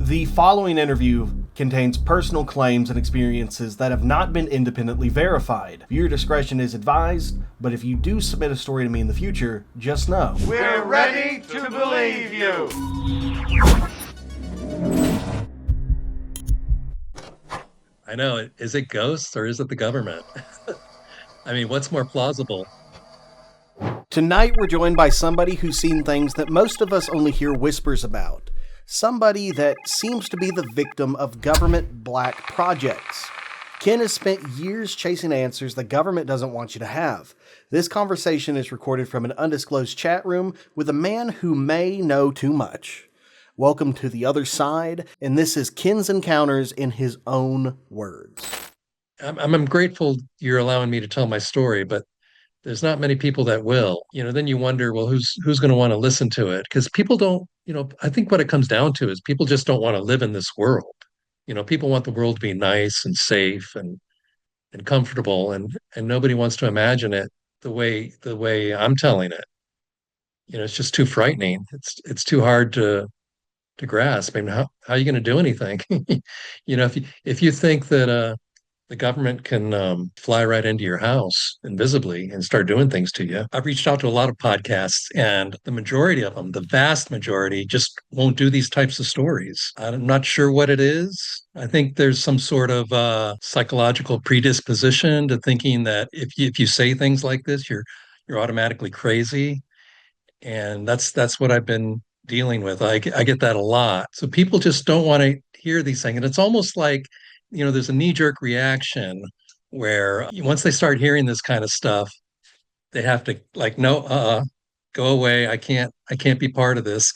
The following interview contains personal claims and experiences that have not been independently verified. Viewer discretion is advised, but if you do submit a story to me in the future, just know we're ready to believe you. I know. Is it ghosts or is it the government? I mean, what's more plausible? Tonight we're joined by somebody who's seen things that most of us only hear whispers about. Somebody that seems to be the victim of government black projects. Ken has spent years chasing answers the government doesn't want you to have. This conversation is recorded from an undisclosed chat room with a man who may know too much. Welcome to the other side, and this is Ken's Encounters in his own words. I'm grateful you're allowing me to tell my story, but there's not many people that will. Then you wonder, well, who's going to want to listen to it? Because people don't, I think what it comes down to is people just don't want to live in this world. People want the world to be nice and safe and comfortable, and nobody wants to imagine it the way I'm telling it. It's just too frightening. It's too hard to grasp. I mean, how are you going to do anything? If you think that the government can fly right into your house invisibly and start doing things to you. I've reached out to a lot of podcasts, and the majority of them, the vast majority, just won't do these types of stories. I'm not sure what it is. I think there's some sort of psychological predisposition to thinking that if you say things like this, you're automatically crazy, and that's what I've been dealing with. I get that a lot. So people just don't want to hear these things, and it's almost like there's a knee-jerk reaction where once they start hearing this kind of stuff, they have to like, no, go away. I can't be part of this.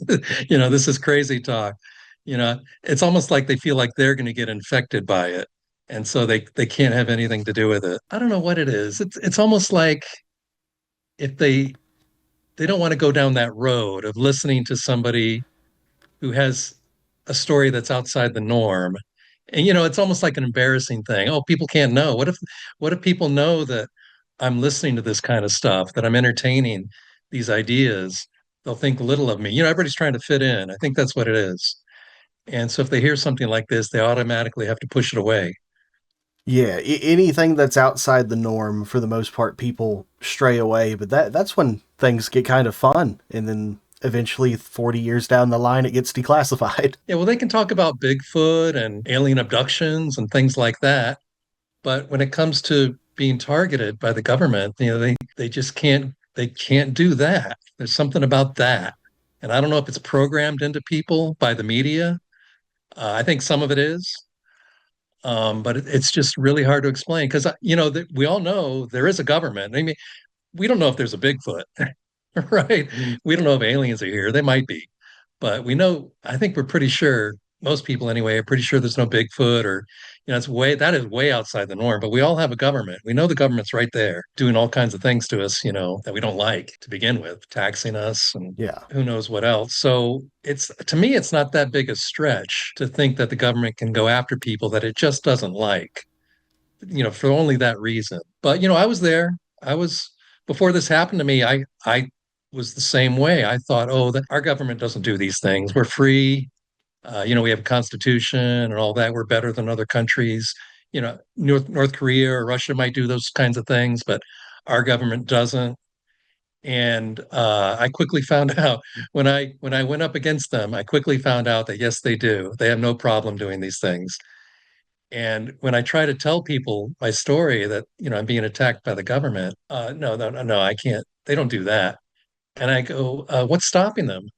This is crazy talk. It's almost like they feel like they're going to get infected by it, and so they can't have anything to do with it. I don't know what it is. It's almost like if they don't want to go down that road of listening to somebody who has a story that's outside the norm. And it's almost like an embarrassing thing. Oh, people can't know. What if people know that I'm listening to this kind of stuff, that I'm entertaining these ideas? They'll think little of me. Everybody's trying to fit in. I think that's what it is. And so if they hear something like this, they automatically have to push it away. Yeah, anything that's outside the norm, for the most part, people stray away. But that's when things get kind of fun. And then eventually, 40 years down the line, it gets declassified. Yeah, well, they can talk about Bigfoot and alien abductions and things like that. But when it comes to being targeted by the government, they just can't do that. There's something about that. And I don't know if it's programmed into people by the media. I think some of it is. But it's just really hard to explain because, we all know there is a government. I mean, we don't know if there's a Bigfoot, right? We don't know if aliens are here. They might be. But I think we're pretty sure, most people anyway, are pretty sure there's no Bigfoot or, that is way outside the norm. But we all have a government. We know the government's right there doing all kinds of things to us, that we don't like to begin with, taxing us and Yeah. who knows what else. So to me, it's not that big a stretch to think that the government can go after people that it just doesn't like, for only that reason. But, I was there. Before this happened to me, I was the same way. I thought, oh, that our government doesn't do these things. We're free. We have a constitution and all that. We're better than other countries. North Korea or Russia might do those kinds of things, but our government doesn't. And I quickly found out when I went up against them, I quickly found out that yes, they do. They have no problem doing these things. And when I try to tell people my story that I'm being attacked by the government, no, no, no, no, I can't. They don't do that. And I go, what's stopping them?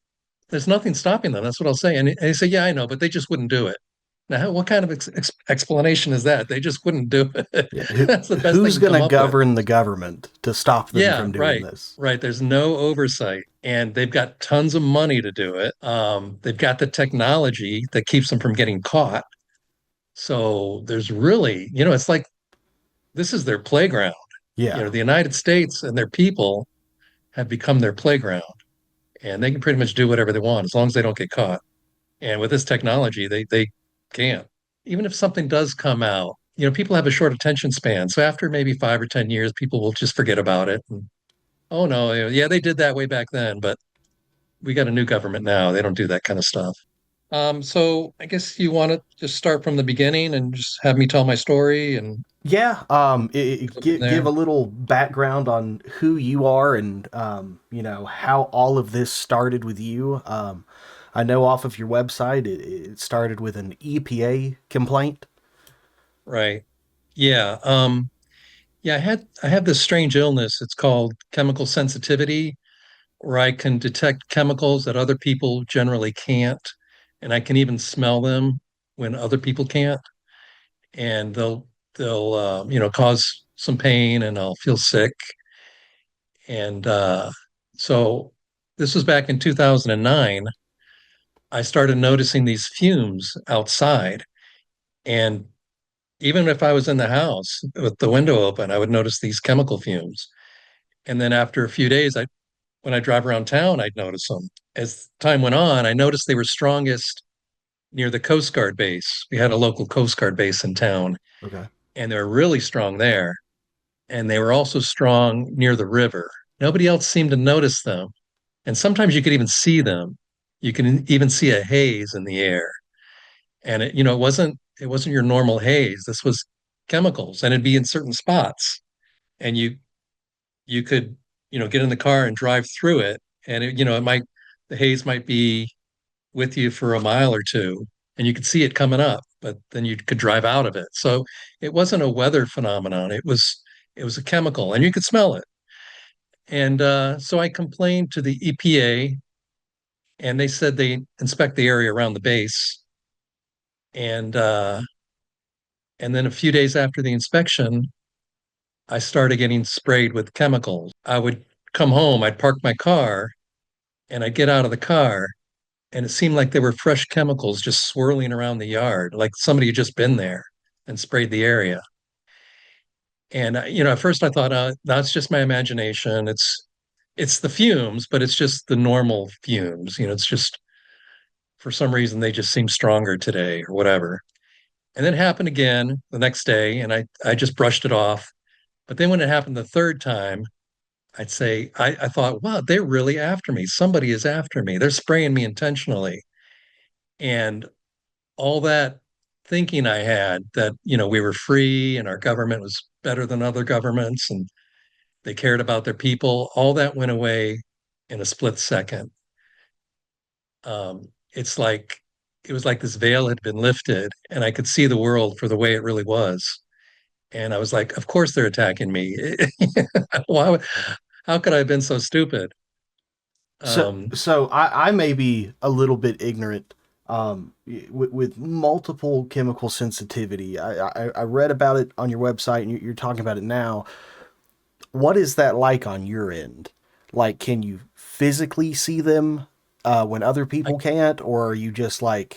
There's nothing stopping them. That's what I'll say. And they say, yeah, I know, but they just wouldn't do it. Now, what kind of explanation is that? They just wouldn't do it. Yeah. That's the best Who's they can going come to up with. govern the government to stop them Yeah, from doing right, this? right. There's no oversight, and they've got tons of money to do it. They've got the technology that keeps them from getting caught. So there's really, it's like this is their playground. Yeah. The United States and their people have become their playground, and they can pretty much do whatever they want as long as they don't get caught. And with this technology, they can't. Even if something does come out, people have a short attention span. So after maybe 5 or 10 years, people will just forget about it. And, oh no, yeah, they did that way back then, but we got a new government now. They don't do that kind of stuff. So I guess you want to just start from the beginning and just have me tell my story and Yeah, go from give there. a little background on who you are and how all of this started with you. I know off of your website it started with an EPA complaint. Right. Yeah. Yeah, I have this strange illness. It's called chemical sensitivity, where I can detect chemicals that other people generally can't, and I can even smell them when other people can't. And they'll cause some pain, and I'll feel sick. And so this was back in 2009. I started noticing these fumes outside, and even if I was in the house with the window open, I would notice these chemical fumes. And then after a few days, when I drive around town, I'd notice them. As time went on, I noticed they were strongest near the Coast Guard base. We had a local Coast Guard base in town, Okay. and they were really strong there. And they were also strong near the river. Nobody else seemed to notice them. And sometimes you could even see them. You can even see a haze in the air. And it wasn't your normal haze. This was chemicals, and it'd be in certain spots. And you could, get in the car and drive through it. And the haze might be with you for a mile or two, and you could see it coming up, but then you could drive out of it. So it wasn't a weather phenomenon. It was a chemical, and you could smell it. And so I complained to the EPA, and they said they inspect the area around the base. And and then a few days after the inspection, I started getting sprayed with chemicals. I would come home, I'd park my car, and I'd get out of the car, and it seemed like there were fresh chemicals just swirling around the yard, like somebody had just been there and sprayed the area. And at first I thought, that's just my imagination. It's the fumes, but it's just the normal fumes. It's just for some reason they just seem stronger today or whatever. And then it happened again the next day, and I just brushed it off. But then when it happened the third time, I thought, wow, they're really after me. Somebody is after me. They're spraying me intentionally. And all that thinking I had that, we were free and our government was better than other governments and they cared about their people, all that went away in a split second. It's like it was like this veil had been lifted and I could see the world for the way it really was. And I was like, of course they're attacking me. Why, how could I have been so stupid? So, Um, I may be a little bit ignorant with multiple chemical sensitivity. I read about it on your website, and you're talking about it now. What is that like on your end? Like, can you physically see them when other I, people can't, or are you just like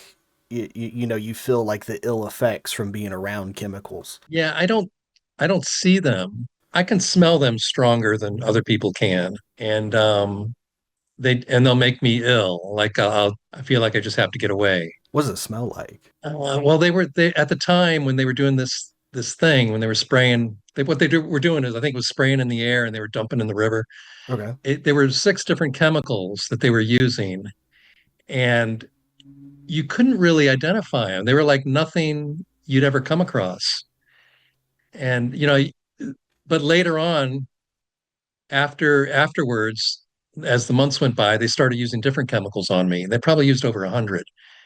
you feel like the ill effects from being around chemicals? yeah, I don't see them. I can smell them stronger than other people can. And they'll make me ill. Like I feel like I just have to get away. What does it smell like? Well, they at the time when they were doing this thing when they were spraying. Were doing is I think it was spraying in the air and they were dumping in the river. Okay. There were six different chemicals that they were using, and you couldn't really identify them. They were like nothing you'd ever come across. And but later on, afterwards, as the months went by, they started using different chemicals on me. They probably used over 100,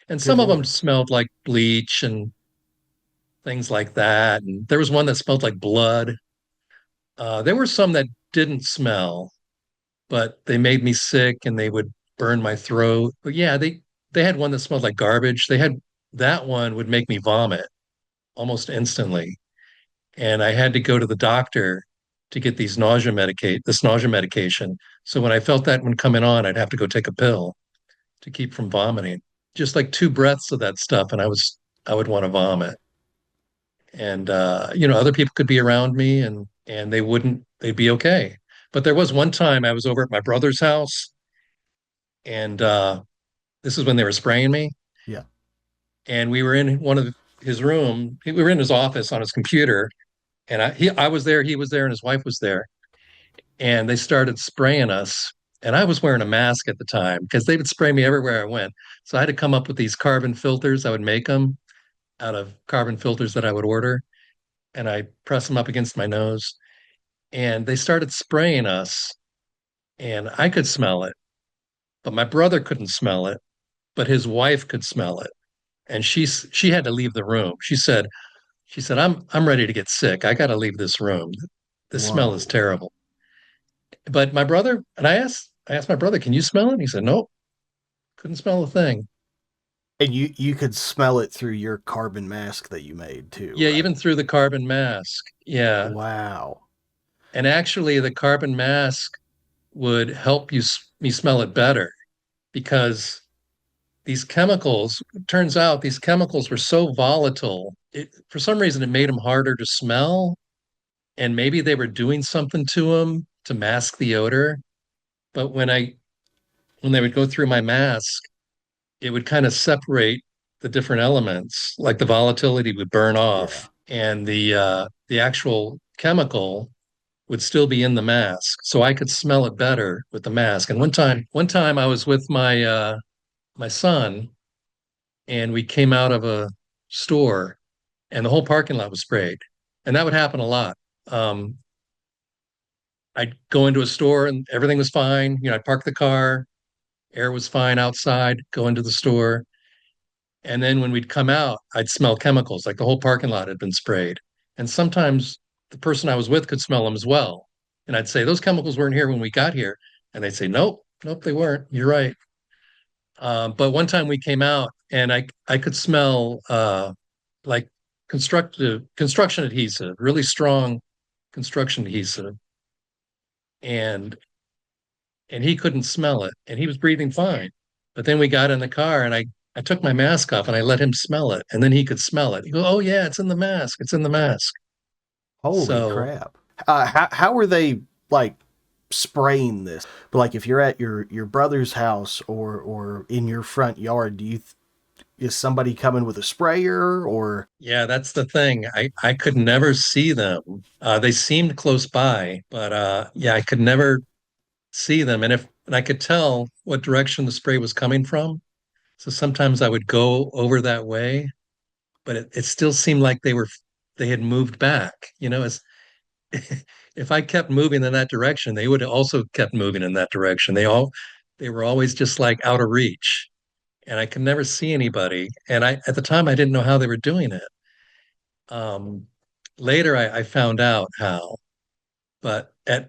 and Good some of them lord. smelled like bleach and things like that. And there was one that smelled like blood. There were some that didn't smell, but they made me sick and they would burn my throat. But yeah, they had one that smelled like garbage. They had that one would make me vomit almost instantly, and I had to go to the doctor to get this nausea medication. So when I felt that one coming on, I'd have to go take a pill to keep from vomiting. Just like two breaths of that stuff, and I would want to vomit. And other people could be around me and they'd be okay. But there was one time I was over at my brother's house, and this is when they were spraying me, Yeah. and we were in one of his room. We were in his office on his computer, and I was there, he was there, and his wife was there, and they started spraying us. And I was wearing a mask at the time because they would spray me everywhere I went. So I had to come up with these carbon filters. I would make them out of carbon filters that I would order, and I press them up against my nose. And they started spraying us, and I could smell it, but my brother couldn't smell it, but his wife could smell it. And she had to leave the room. She said, I'm ready to get sick. I got to leave this room. The smell is Whoa. terrible. But my brother, and I asked my brother, can you smell it? And he said, nope, couldn't smell a thing. And you could smell it through your carbon mask that you made too, Yeah, right? even through the carbon mask. Yeah. Wow. And actually, the carbon mask would help me smell it better because these chemicals, turns out these chemicals were so volatile. For some reason, it made them harder to smell. And maybe they were doing something to them to mask the odor. But when they would go through my mask, it would kind of separate the different elements, like the volatility would burn Yeah. off, and the actual chemical would still be in the mask, so I could smell it better with the mask. And one time I was with my son, and we came out of a store, and the whole parking lot was sprayed, and that would happen a lot. Um, I'd go into a store and everything was fine. I'd park the car, air was fine outside, go into the store. And then when we'd come out, I'd smell chemicals, like the whole parking lot had been sprayed. And sometimes the person I was with could smell them as well. And I'd say, those chemicals weren't here when we got here. And they'd say, nope, nope, they weren't. You're right. But one time we came out and I could smell like construction adhesive, really strong construction adhesive. And and he couldn't smell it and he was breathing fine. But then we got in the car and I took my mask off and I let him smell it and then he could smell it. He goes, oh yeah, it's in the mask. It's in the mask. Holy So crap. How are they like spraying this? But like if you're at your brother's house or in your front yard, is somebody coming with a sprayer or yeah, that's the thing. I could never see them. They seemed close by, but yeah, I could never see them. And I could tell what direction the spray was coming from. So sometimes I would go over that way, but it still seemed like they had moved back. As if I kept moving in that direction, they would have also kept moving in that direction. They were always just like out of reach, and I could never see anybody. And at the time I didn't know how they were doing it. Um, Later I found out how, but I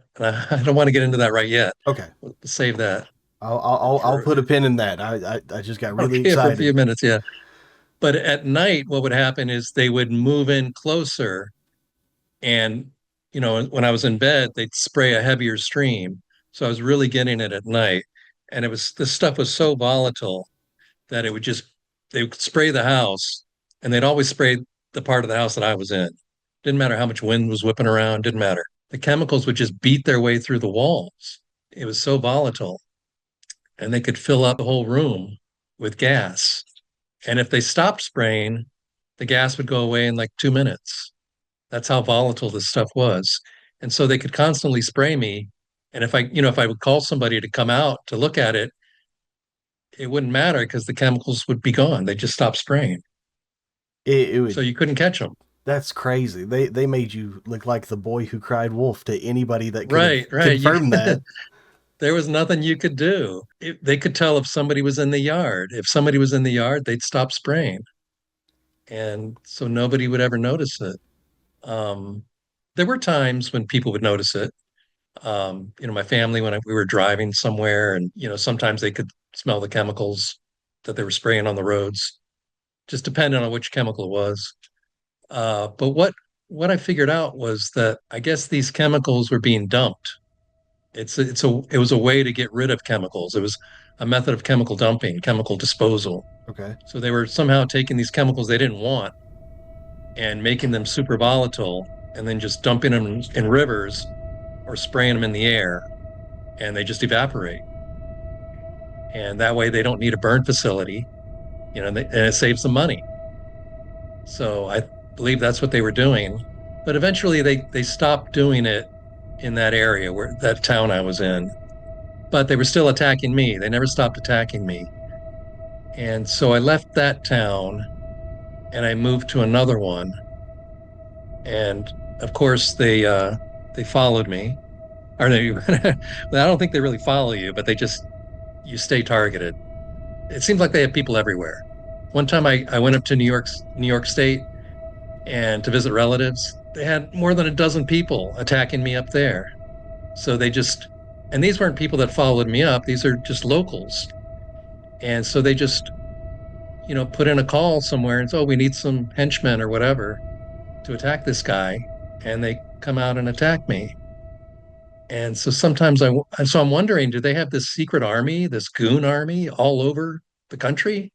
don't want to get into that right yet. okay. We'll save that I'll for put a pin in that. I just got really okay for a few excited. minutes. Yeah, but at night, what would happen is they would move in closer. And, when I was in bed, they'd spray a heavier stream. So I was really getting it at night. And this stuff was so volatile that they would spray the house and they'd always spray the part of the house that I was in. Didn't matter how much wind was whipping around, didn't matter. The chemicals would just beat their way through the walls. It was so volatile and they could fill up the whole room with gas. And if they stopped spraying, the gas would go away in like 2 minutes. That's how volatile this stuff was. And so they could constantly spray me. And if I would call somebody to come out to look at it, it wouldn't matter because the chemicals would be gone. They just stopped spraying. It So would you couldn't catch them. That's crazy. They made you look like the boy who cried wolf to anybody that could have Right, right. confirmed that. There was nothing you could do. They could tell if somebody was in the yard. If somebody was in the yard, they'd stop spraying. And so nobody would ever notice it. Um, there were times when people would notice it. My family, when we were driving somewhere, and sometimes they could smell the chemicals that they were spraying on the roads, just depending on which chemical it was. But what I figured out was that I guess these chemicals were being dumped. It was a way to get rid of chemicals. It was a method of chemical dumping, chemical disposal. Okay. So they were somehow taking these chemicals they didn't want and making them super volatile, and then just dumping them in rivers or spraying them in the air, and they just evaporate. And that way they don't need a burn facility, and it saves them money. So I believe that's what they were doing. But eventually they stopped doing it in that area, where that town I was in. but they were still attacking me. They never stopped attacking me. And so I left that town and I moved to another one. And of course they followed me. Or they, I don't think they really follow you, but they just you stay targeted. It seems like they have people everywhere. One time I went up to New York State and to visit relatives. They had more than a dozen people attacking me up there. So they just and these weren't people that followed me up. These are just locals. And so they just, put in a call somewhere and say, oh, we need some henchmen or whatever to attack this guy. And they come out and attack me. And so sometimes so I'm wondering, do they have this secret army, this goon army all over the country,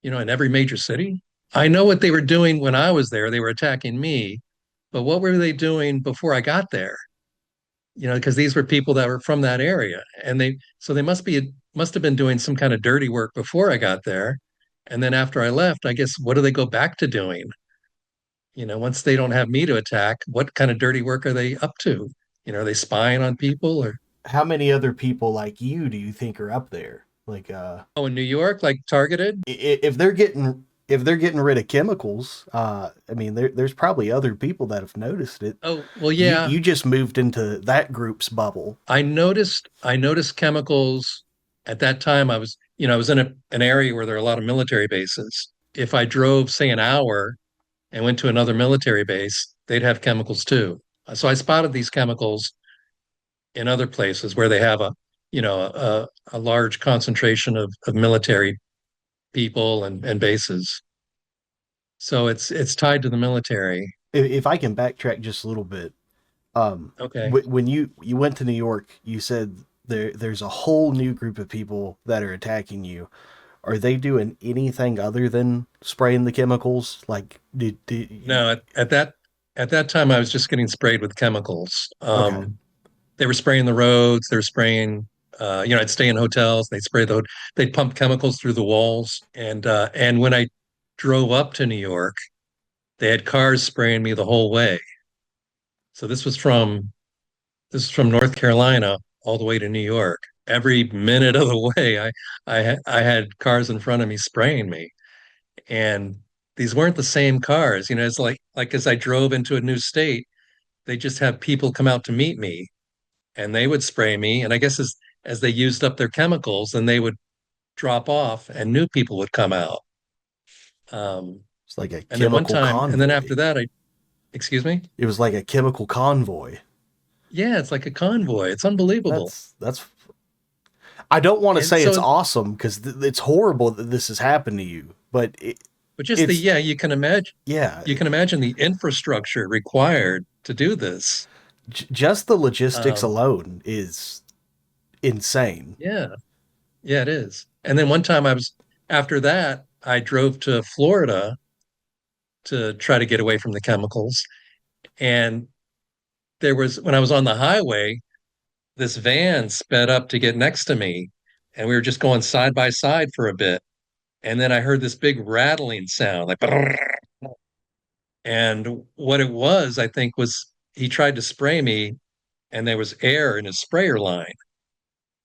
in every major city? I know what they were doing when I was there. They were attacking me, but what were they doing before I got there? Because these were people that were from that area, and they must have been doing some kind of dirty work before I got there, and then after I left, I guess what do they go back to doing? Once they don't have me to attack, what kind of dirty work are they up to? Are they spying on people or? How many other people like you do you think are up there? Like, Oh, in New York, like targeted? if they're getting rid of chemicals, I mean, there's probably other people that have noticed it. Oh, well, You yeah. you just moved into that group's bubble. I noticed chemicals at that time. I was in an area where there are a lot of military bases. If I drove, say, an hour and went to another military base, they'd have chemicals too. So I spotted these chemicals in other places where they have a large concentration of military people and bases. So it's tied to the military. If I can backtrack just a little bit, Okay. when you went to New York, you said there's a whole new group of people that are attacking you. Are they doing anything other than spraying the chemicals? Like, did you, No, at that time I was just getting sprayed with chemicals. okay, They were spraying the roads. They were spraying. I'd stay in hotels. They'd pump chemicals through the walls. And when I drove up to New York, they had cars spraying me the whole way. So this is from North Carolina all the way to New York. Every minute of the way, I had cars in front of me spraying me, and these weren't the same cars. It's like as I drove into a new state, they just have people come out to meet me and they would spray me. And I guess as they used up their chemicals, then they would drop off and new people would come out. Um, it's like a and then one chemical time, and then after convoy. that, excuse me? It was like a chemical convoy. Yeah, it's like a convoy. It's unbelievable. That's. I don't want to And say it's so, awesome because it's horrible that this has happened to you, but but just it's yeah, yeah, you can imagine the infrastructure required to do this. just the logistics Um, alone is insane. yeah, yeah, it is. And then one time after that, I drove to Florida to try to get away from the chemicals. And when I was on the highway, this van sped up to get next to me, and we were just going side by side for a bit. And then I heard this big rattling sound, like, brrr. And what it was, I think, was he tried to spray me, and there was air in his sprayer line,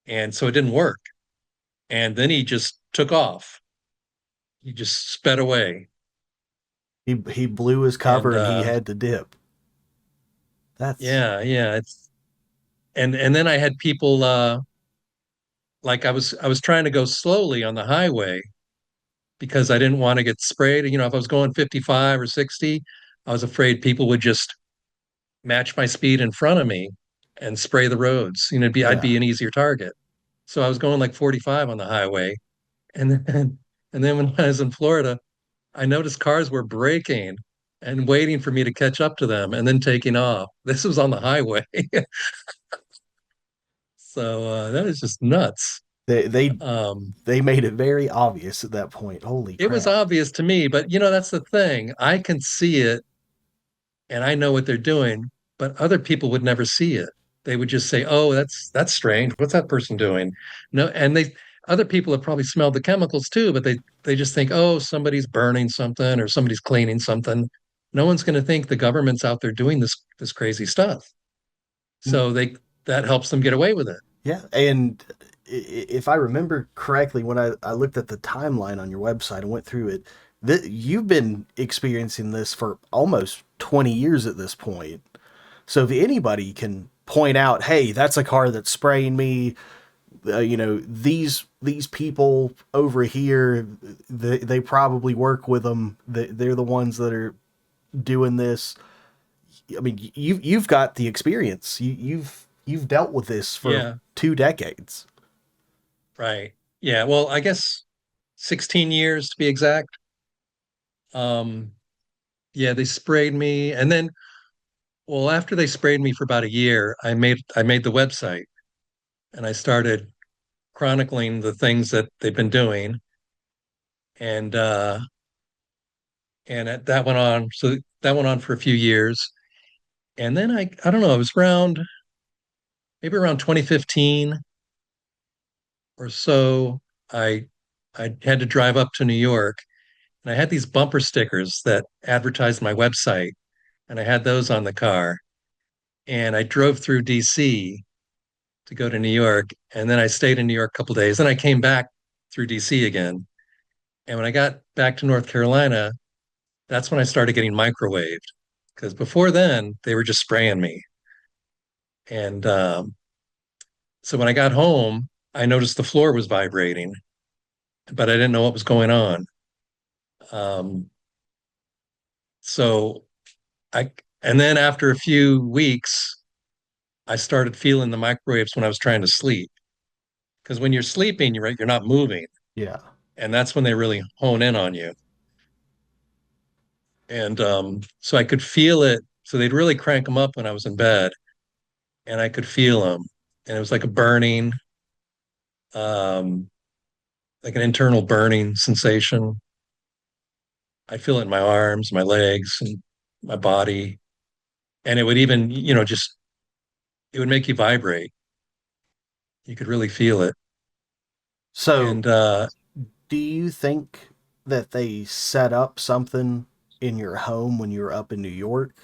and so it didn't work. And then he just took off. He just sped away, He blew his cover and and he had to dip. That's yeah, yeah, and then I had people like I was trying to go slowly on the highway because I didn't want to get sprayed. If I was going 55 or 60, I was afraid people would just match my speed in front of me and spray the roads. I'd yeah. be an easier target. So I was going like 45 on the highway. And then and then when I was in Florida, I noticed cars were braking and waiting for me to catch up to them and then taking off. This was on the highway. So that was just nuts. They they Um, they made it very obvious at that point. Holy it was crap. obvious to me, but that's the thing. I can see it and I know what they're doing, but other people would never see it. They would just say, "Oh, that's strange. What's that person doing?" No, and other people have probably smelled the chemicals too, but they just think, "Oh, somebody's burning something or somebody's cleaning something." No one's going to think the government's out there doing this crazy stuff. So that helps them get away with it. Yeah, and if I remember correctly, when I looked at the timeline on your website and went through it, you've been experiencing this for almost 20 years at this point. So if anybody can point out, hey, that's a car that's spraying me, these people over here, they probably work with them. They're the ones that are doing this. I mean, you've got the experience. You've dealt with this for Yeah, 2 decades. right. Yeah, well, I guess 16 years to be exact. Um, yeah, they sprayed me, and then, well, after they sprayed me for about a year, I made the website, and I started chronicling the things that they've been doing, and that went on. So that went on for a few years, and then I don't know, it was around maybe around 2015 or so. I I had to drive up to New York, and I had these bumper stickers that advertised my website, and I had those on the car. And I drove through DC to go to New York, and then I stayed in New York a couple days. Then I came back through DC again. And when I got back to North Carolina, that's when I started getting microwaved. Because before then, they were just spraying me. And so when I got home, I noticed the floor was vibrating, but I didn't know what was going on. Um, so I, and then after a few weeks, I started feeling the microwaves when I was trying to sleep. Because when you're sleeping, you're not moving, Yeah. and that's when they really hone in on you. And so I could feel it. So they'd really crank them up when I was in bed, and I could feel them, and it was like a burning, um, like an internal burning sensation. I feel it in my arms, my legs, and my body, and it would even, just it would make you vibrate. You could really feel it. So And do you think that they set up something in your home when you were up in New York?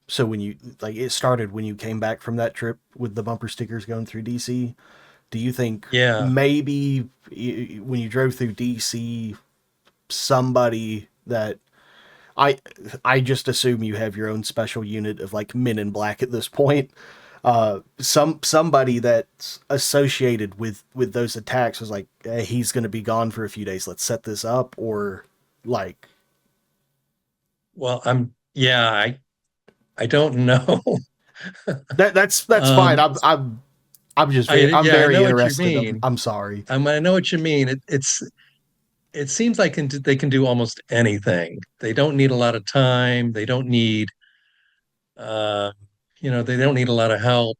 So when you like it started when you came back from that trip with the bumper stickers going through DC. Do you think yeah, maybe when you drove through DC, somebody that I I just assume you have your own special unit of like Men in Black at this point. Somebody that's associated with those attacks was like, he's going to be gone for a few days. Let's set this up, or like well, yeah, I don't know. that's fine. um, I'm yeah, I very know what you interested. mean. I'm sorry. I know what you mean. It seems like they can do almost anything. They don't need a lot of time. They don't need uh, they don't need a lot of help.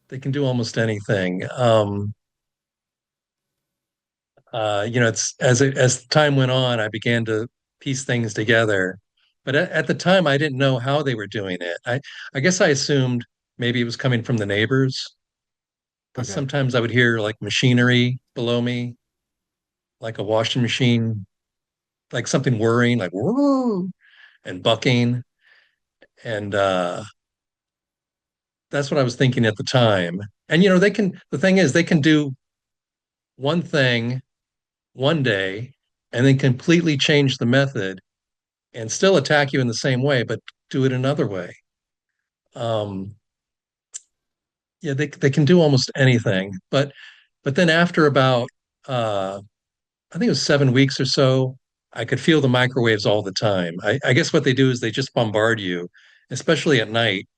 They can do almost anything. It's as time went on, I began to piece things together. But at the time, I didn't know how they were doing it. I guess I assumed maybe it was coming from the neighbors because Okay. sometimes I would hear like machinery below me, like a washing machine, like something whirring, like whoa, and bucking. And that's what I was thinking at the time. And the thing is, they can do one thing one day and then completely change the method and still attack you in the same way, but do it another way. Um, yeah, they can do almost anything. But then after about I think it was 7 weeks or so, I could feel the microwaves all the time. I guess what they do is they just bombard you, especially at night,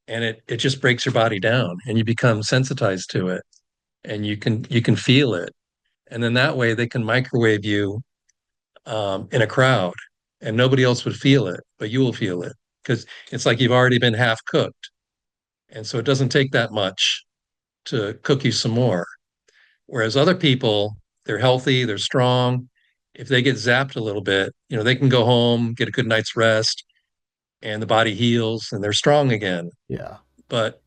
and it just breaks your body down and you become sensitized to it and you can feel it. And then that way they can microwave you in a crowd and nobody else would feel it, but you will feel it because it's like you've already been half cooked. And so it doesn't take that much to cook you some more. Whereas other people, they're healthy, they're strong. If they get zapped a little bit, they can go home, get a good night's rest, and the body heals and they're strong again. Yeah. But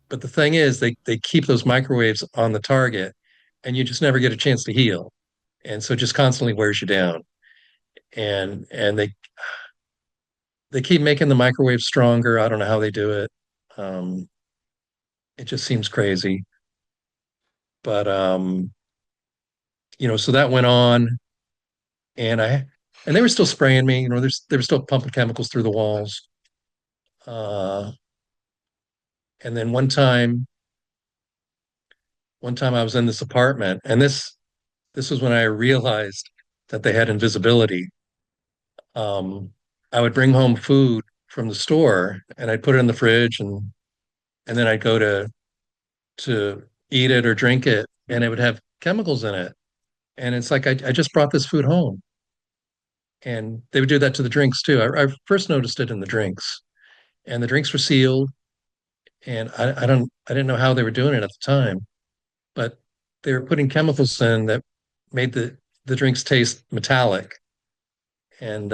but the thing is they keep those microwaves on the target and you just never get a chance to heal. And so it just constantly wears you down. And they keep making the microwave stronger. I don't know how they do it. Um, it just seems crazy. But so that went on, and they were still spraying me. They were still pumping chemicals through the walls. Uh, and then one time I was in this apartment, and this was when I realized that they had invisibility. Um, I would bring home food from the store, and I'd put it in the fridge, and then I'd go to eat it or drink it, and it would have chemicals in it. And it's like I just brought this food home, and they would do that to the drinks too. I first noticed it in the drinks, and the drinks were sealed, and I didn't know how they were doing it at the time, but they were putting chemicals in that made the drinks taste metallic and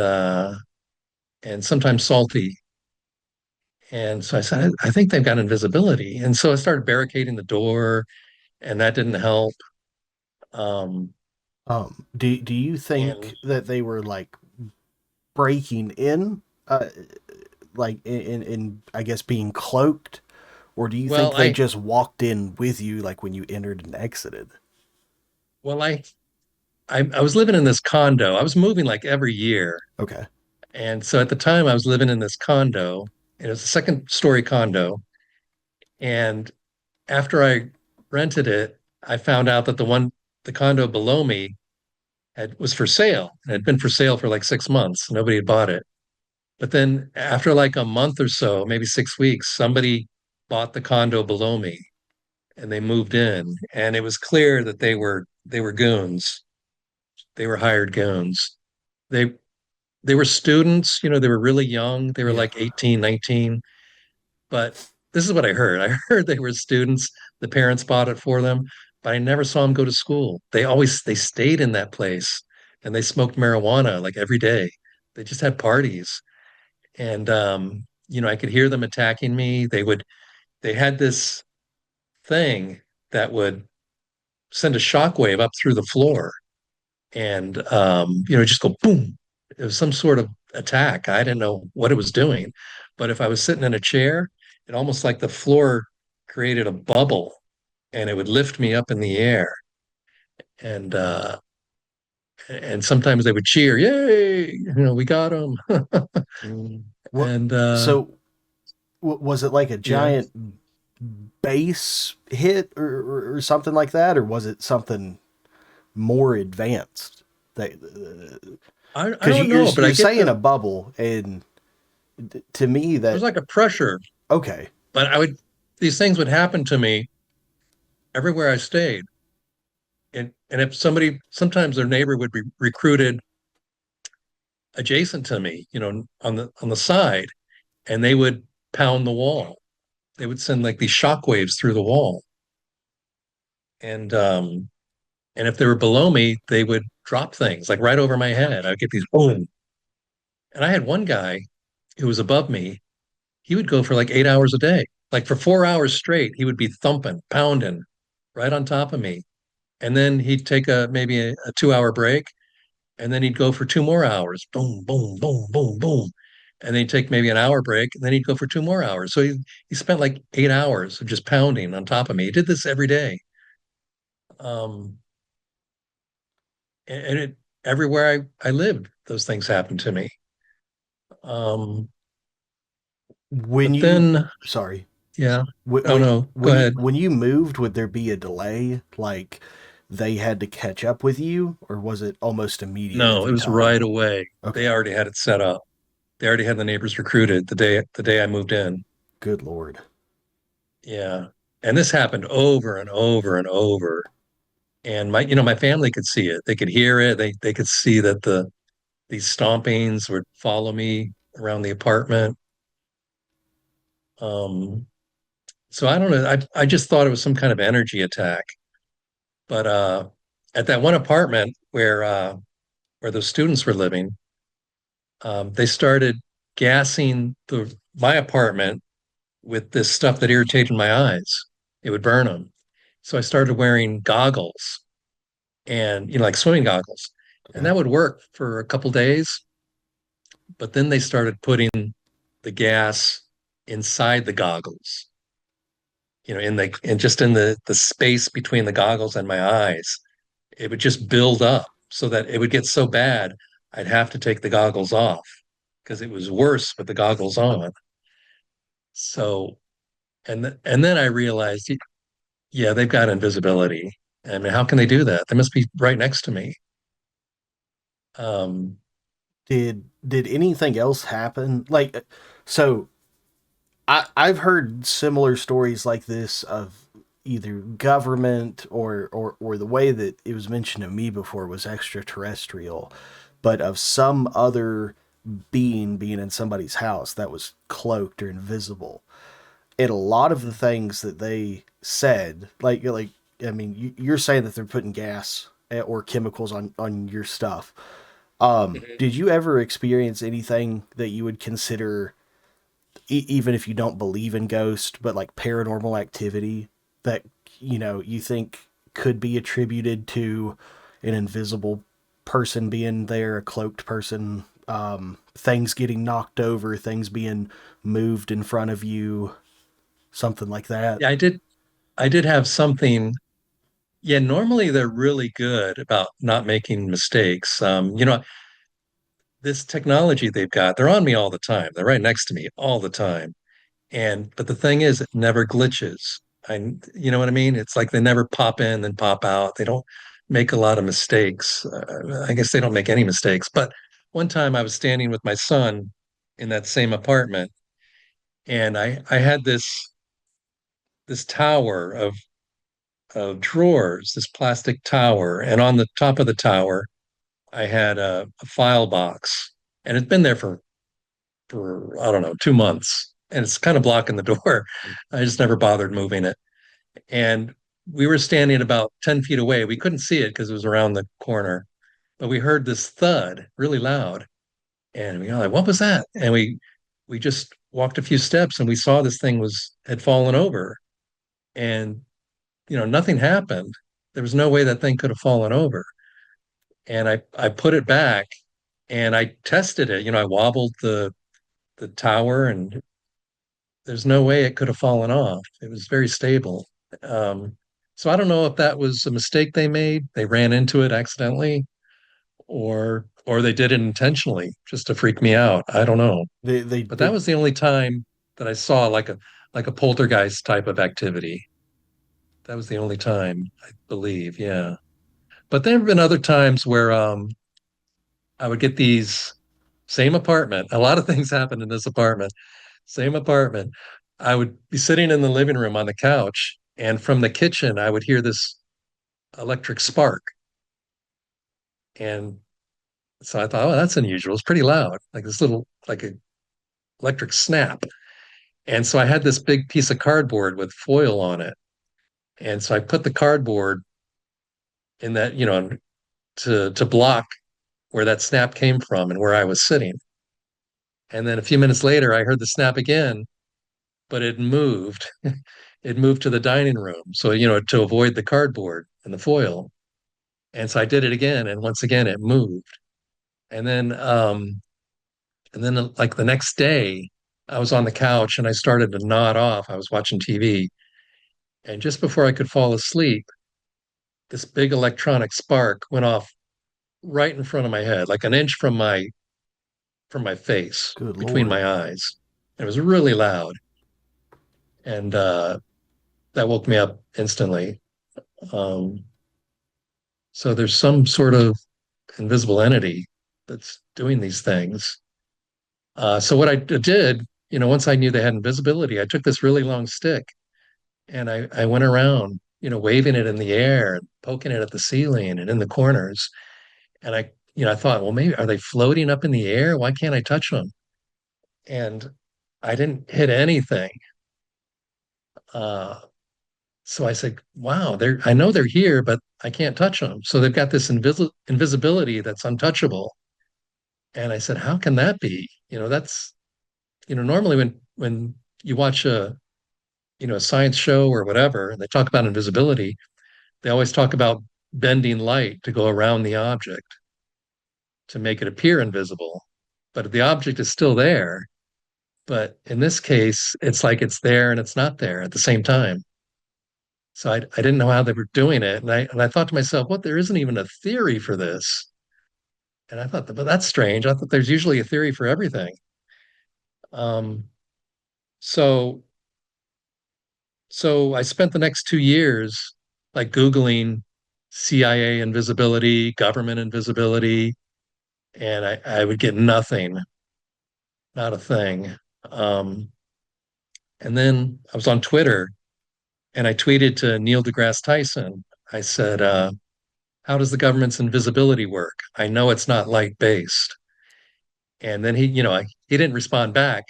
sometimes salty. And so I said, I think they've got invisibility. And so I started barricading the door, and that didn't help. Um, Do you and think that they were like breaking in, like in I guess being cloaked, or do you think well, they just walked in with you, like when you entered and exited? well, I was living in this condo. I was moving like every year. Okay. And so at the time I was living in this condo, and it was a second story condo. And after I rented it, I found out that the condo below me was for sale. It had been for sale for like 6 months. Nobody had bought it. But then after like a month or so, maybe 6 weeks, somebody bought the condo below me, and they moved in. And it was clear that they were goons. They were hired goons. They they were students, they were really young. They were Yeah. like 18, 19. But this is what I heard. I heard they were students. The parents bought it for them, but I never saw them go to school. They stayed in that place, and they smoked marijuana like every day. They just had parties. And I could hear them attacking me. They had this thing that would send a shockwave up through the floor, and just go boom. It was some sort of attack. I didn't know what it was doing, but if I was sitting in a chair, it almost like the floor created a bubble, and it would lift me up in the air. And sometimes they would cheer, "Yay! We got him!" What? And So was it like a yeah, giant bass hit or something like that, or was it something more advanced? I Because don't know, but I you're get saying a bubble, and to me it was that like a pressure. okay, But these things would happen to me everywhere I stayed. And if sometimes their neighbor would be recruited adjacent to me, on the side, and they would pound the wall. They would send like these shock waves through the wall. And if they were below me, they would drop things like right over my head. I'd get these boom. And I had one guy who was above me. He would go for like 8 hours a day. Like for 4 hours straight, he would be thumping, pounding right on top of me. And then he'd take maybe a 2 hour break, and then he'd go for 2 more hours. Boom, boom, boom, boom, boom. And then he'd take maybe an hour break, and then he'd go for 2 more hours. So he spent like 8 hours of just pounding on top of me. He did this every day. Um, and everywhere I lived, those things happened to me. Um, when but you then, sorry, yeah. when Oh when no, go ahead. when you moved, would there be a delay? Like they had to catch up with you, or was it almost immediate No, it every was time? right away. They Okay, already had it set up. They already had the neighbors recruited the day I moved in. good lord. Yeah. And this happened over and over and over. And my family could see it. They could hear it. They could see that these stompings would follow me around the apartment. Um, so I don't know. I just thought it was some kind of energy attack. But at that one apartment where those students were living, they started gassing my apartment with this stuff that irritated my eyes. It would burn them. So I started wearing goggles, and like swimming goggles. And Okay. that would work for a couple days, but then they started putting the gas inside the goggles. and just in the space between the goggles and my eyes, it would just build up so that it would get so bad I'd have to take the goggles off because it was worse with the goggles on. So, and then I realized, yeah, they've got invisibility. I mean, how can they do that? They must be right next to me. Um, Did anything else happen? Like, so I've heard similar stories like this of either government or the way that it was mentioned to me before was extraterrestrial, but of some other being in somebody's house that was cloaked or invisible. And a lot of the things that they said, like I mean, you're saying that they're putting gas or chemicals on your stuff. mhm. Did you ever experience anything that you would consider, even if you don't believe in ghosts, but like paranormal activity that you think could be attributed to an invisible person being there, a cloaked person, things getting knocked over, things being moved in front of you, something like that? Yeah, I did have something. Yeah, normally they're really good about not making mistakes. This technology they've got, they're on me all the time. They're right next to me all the time. But the thing is, it never glitches. You know what I mean? It's like they never pop in then pop out. They don't make a lot of mistakes. I guess they don't make any mistakes. But one time I was standing with my son in that same apartment, and I had this tower of drawers, this plastic tower, and on the top of the tower, I had a file box, and it's been there for I don't know 2 months, and it's kind of blocking the door. I just never bothered moving it, and we were standing about 10 feet away. We couldn't see it because it was around the corner, but we heard this thud really loud, and we were like, "What was that?" And we just walked a few steps, and we saw this thing was had fallen over, and nothing happened. There was no way that thing could have fallen over. And I put it back and I tested it. I wobbled the tower and there's no way it could have fallen off. It was very stable. Um, so I don't know if that was a mistake they made. They ran into it accidentally, or they did it intentionally just to freak me out. I don't know. They But that did. was the only time that I saw like a poltergeist type of activity. That was the only time, I believe. Yeah. But there have been other times where I would get these same apartment. A lot of things happened in this apartment. Same apartment. I would be sitting in the living room on the couch, and from the kitchen, I would hear this electric spark. And so I thought, oh, that's unusual. It's pretty loud, like this little, like a electric snap. And so I had this big piece of cardboard with foil on it. And so I put the cardboard in that, to block where that snap came from and where I was sitting. And then a few minutes later, I heard the snap again, but it moved. It moved to the dining room. So, to avoid the cardboard and the foil. And so I did it again. And once again, it moved. And then like the next day, I was on the couch and I started to nod off. I was watching TV. And just before I could fall asleep, this big electronic spark went off right in front of my head, like an inch from my face, Good between lord. my eyes. It was really loud. And that woke me up instantly. Um, so there's some sort of invisible entity that's doing these things. So what I did, once I knew they had invisibility, I took this really long stick and I went around, waving it in the air and poking it at the ceiling and in the corners. And I thought, well, maybe are they floating up in the air? Why can't I touch them? And I didn't hit anything. Uh, so I said, wow, I know they're here, but I can't touch them. So they've got this invisibility that's untouchable. And I said, how can that be? That's, normally when you watch a science show or whatever, and they talk about invisibility, they always talk about bending light to go around the object to make it appear invisible. But the object is still there. But in this case, it's like it's there and it's not there at the same time. So I didn't know how they were doing it. And I thought to myself, what, there isn't even a theory for this. And I thought, but that's strange. I thought there's usually a theory for everything. Um, so so I spent the next 2 years like Googling CIA invisibility, government invisibility, and I would get nothing, not a thing. Um, and then I was on Twitter and I tweeted to Neil deGrasse Tyson. I said, how does the government's invisibility work? I know it's not light based. And then he didn't respond back,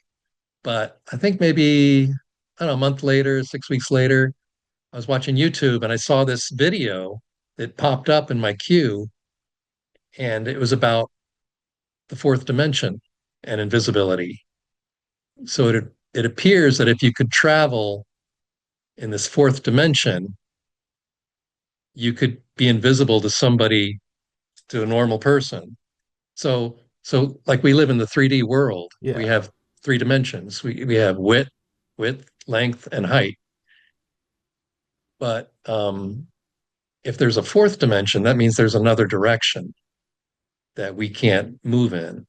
but I think maybe, I don't know, a month later, 6 weeks later, I was watching YouTube and I saw this video that popped up in my queue, and it was about the fourth dimension and invisibility. So it appears that if you could travel in this fourth dimension, you could be invisible to somebody, to a normal person. So like we live in the 3D world. We Yeah. have three dimensions. We have width, length, and height. But if there's a fourth dimension, that means there's another direction that we can't move in.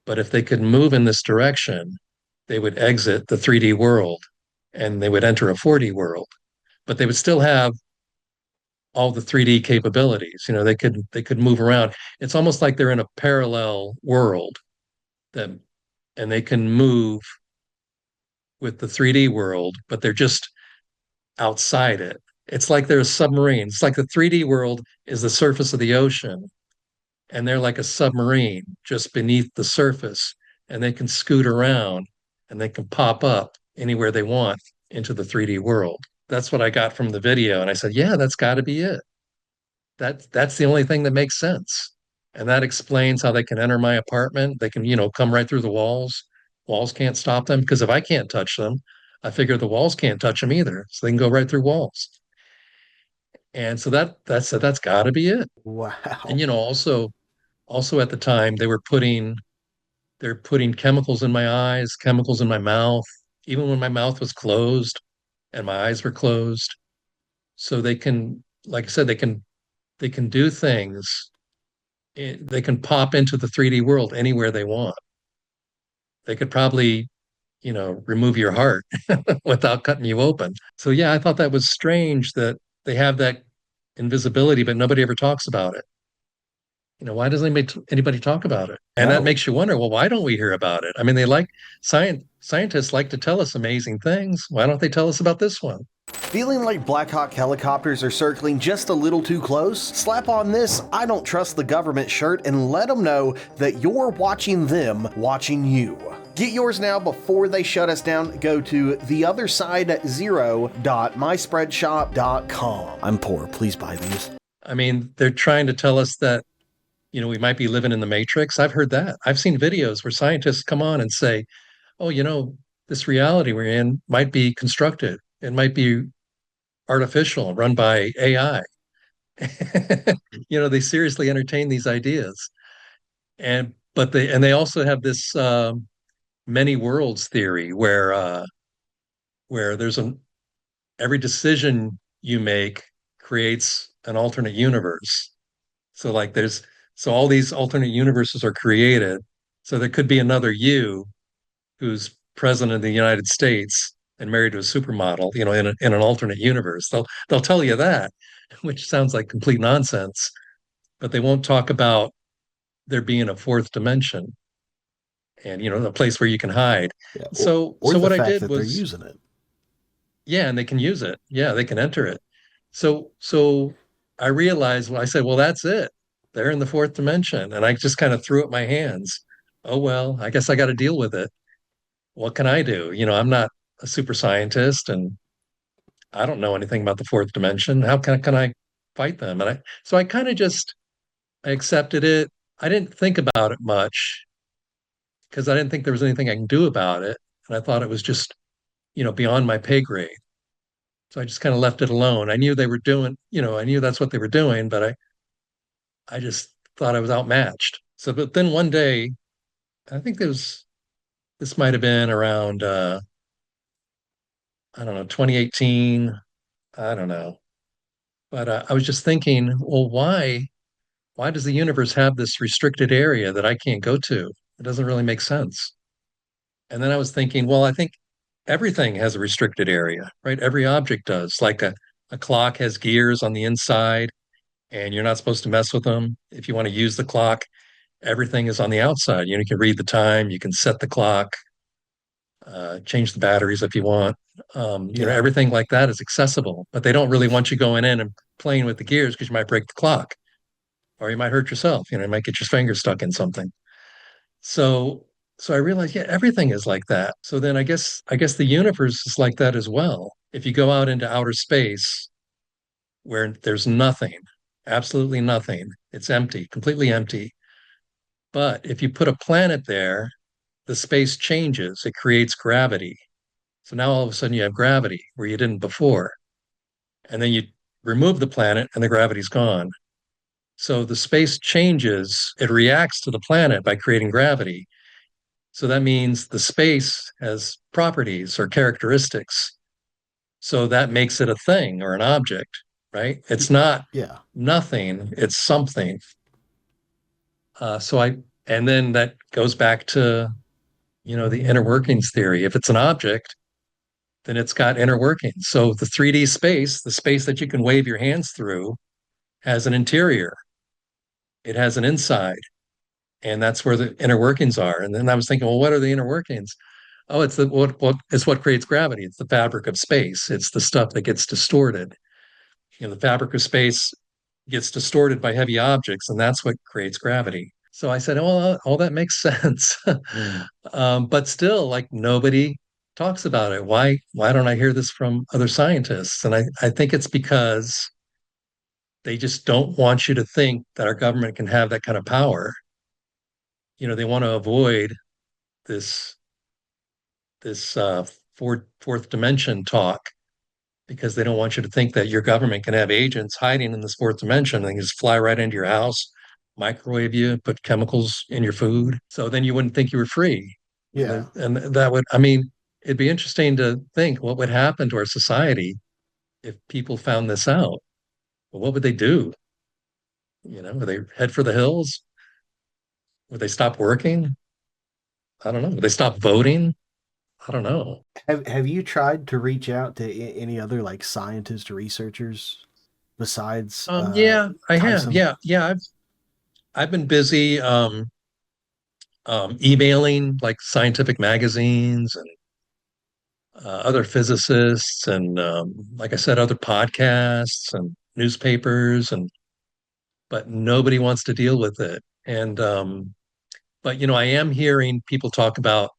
But if they could move in this direction, they would exit the 3D world and they would enter a 4D world. But they would still have all the 3D capabilities. They could move around. It's almost like they're in a parallel world that and they can move with the 3D world, but they're just outside it. It's like they're a submarine. It's like the 3D world is the surface of the ocean, and they're like a submarine just beneath the surface, and they can scoot around and they can pop up anywhere they want into the 3D world. That's what I got from the video. And I said, yeah, that's got to be it. That's the only thing that makes sense. And that explains how they can enter my apartment. They can, come right through the walls. Walls can't stop them because if I can't touch them, I figure the walls can't touch them either. So they can go right through walls. And so that's got to be it. And Wow. also at the time they're putting chemicals in my eyes, chemicals in my mouth, even when my mouth was closed and my eyes were closed. So they can, like I said, they can do things. They can pop into the 3D world anywhere they want. They could probably, remove your heart without cutting you open. So yeah, I thought that was strange that they have that invisibility, but nobody ever talks about it. Why doesn't anybody talk about it? And that No. makes you wonder, well, why don't we hear about it? I mean, scientists like to tell us amazing things. Why don't they tell us about this one? Feeling like Black Hawk helicopters are circling just a little too close? Slap on this I don't trust the government shirt and let them know that you're watching them watching you. Get yours now before they shut us down. Go to theothersidezero.myspreadshop.com. I'm poor, please buy these. I mean, they're trying to tell us that, we might be living in the Matrix. I've heard that. I've seen videos where scientists come on and say, oh, this reality we're in might be constructed. It might be artificial, run by AI. They seriously entertain these ideas. And they also have this many worlds theory where there's every decision you make creates an alternate universe. So like so all these alternate universes are created. So there could be another you who's president of the United States and married to a supermodel, in an alternate universe. They'll tell you that, which sounds like complete nonsense, but they won't talk about there being a fourth dimension and a place where you can hide. Yeah, So or so the what I fact did that they're was, using it. yeah, and they can use it. Yeah, they can enter it. So I realized, well, I said, well, that's it. They're in the fourth dimension. And I just kind of threw up my hands. Oh, well, I guess I got to deal with it. What can I do? I'm not a super scientist and I don't know anything about the fourth dimension. How can I fight them? So I kind of just I accepted it. I didn't think about it much because I didn't think there was anything I can do about it. And I thought it was just, beyond my pay grade. So I just kind of left it alone. I knew they were doing, I knew that's what they were doing, but I just thought I was outmatched. So, but then one day, I think this might have been around, I don't know, 2018. I don't know. But I was just thinking, well, why does the universe have this restricted area that I can't go to? It doesn't really make sense. And then I was thinking, well, I think everything has a restricted area, right? Every object does. Like a clock has gears on the inside, and you're not supposed to mess with them. If you want to use the clock, everything is on the outside. You can read the time, you can set the clock, change the batteries if you want. Yeah. Everything like that is accessible, but they don't really want you going in and playing with the gears because you might break the clock or you might hurt yourself. You might get your finger stuck in something. So, so I realized, yeah, everything is like that. So then I guess the universe is like that as well. If you go out into outer space where there's nothing, absolutely nothing, it's empty, completely empty. But if you put a planet there, the space changes, it creates gravity. So now all of a sudden you have gravity where you didn't before. And then you remove the planet and the gravity's gone. So the space changes, it reacts to the planet by creating gravity. So that means the space has properties or characteristics. So that makes it a thing or an object, right? It's not Yeah. nothing, it's something. And then that goes back to, the inner workings theory. If it's an object, then it's got inner workings. So the 3D space, the space that you can wave your hands through, has an interior, it has an inside, and that's where the inner workings are. And then I was thinking, well, what are the inner workings? Oh, it's what creates gravity. It's the fabric of space. It's the stuff that gets distorted. The fabric of space gets distorted by heavy objects, and that's what creates gravity. So I said, oh, all that makes sense. But still, like nobody talks about it. Why don't I hear this from other scientists? And I think it's because they just don't want you to think that our government can have that kind of power. They want to avoid this this fourth dimension talk because they don't want you to think that your government can have agents hiding in this fourth dimension and just fly right into your house, microwave you, put chemicals in your food. So then you wouldn't think you were free. Yeah. And that would, I mean, it'd be interesting to think what would happen to our society if people found this out. Well, what would they do? Would they head for the hills? Would they stop working? I don't know. Would they stop voting? I don't know. Have you tried to reach out to any other like scientists or researchers besides Yeah, I have. Tyson? I've been busy emailing like scientific magazines and other physicists and like I said, other podcasts and newspapers and but nobody wants to deal with it. And but I am hearing people talk about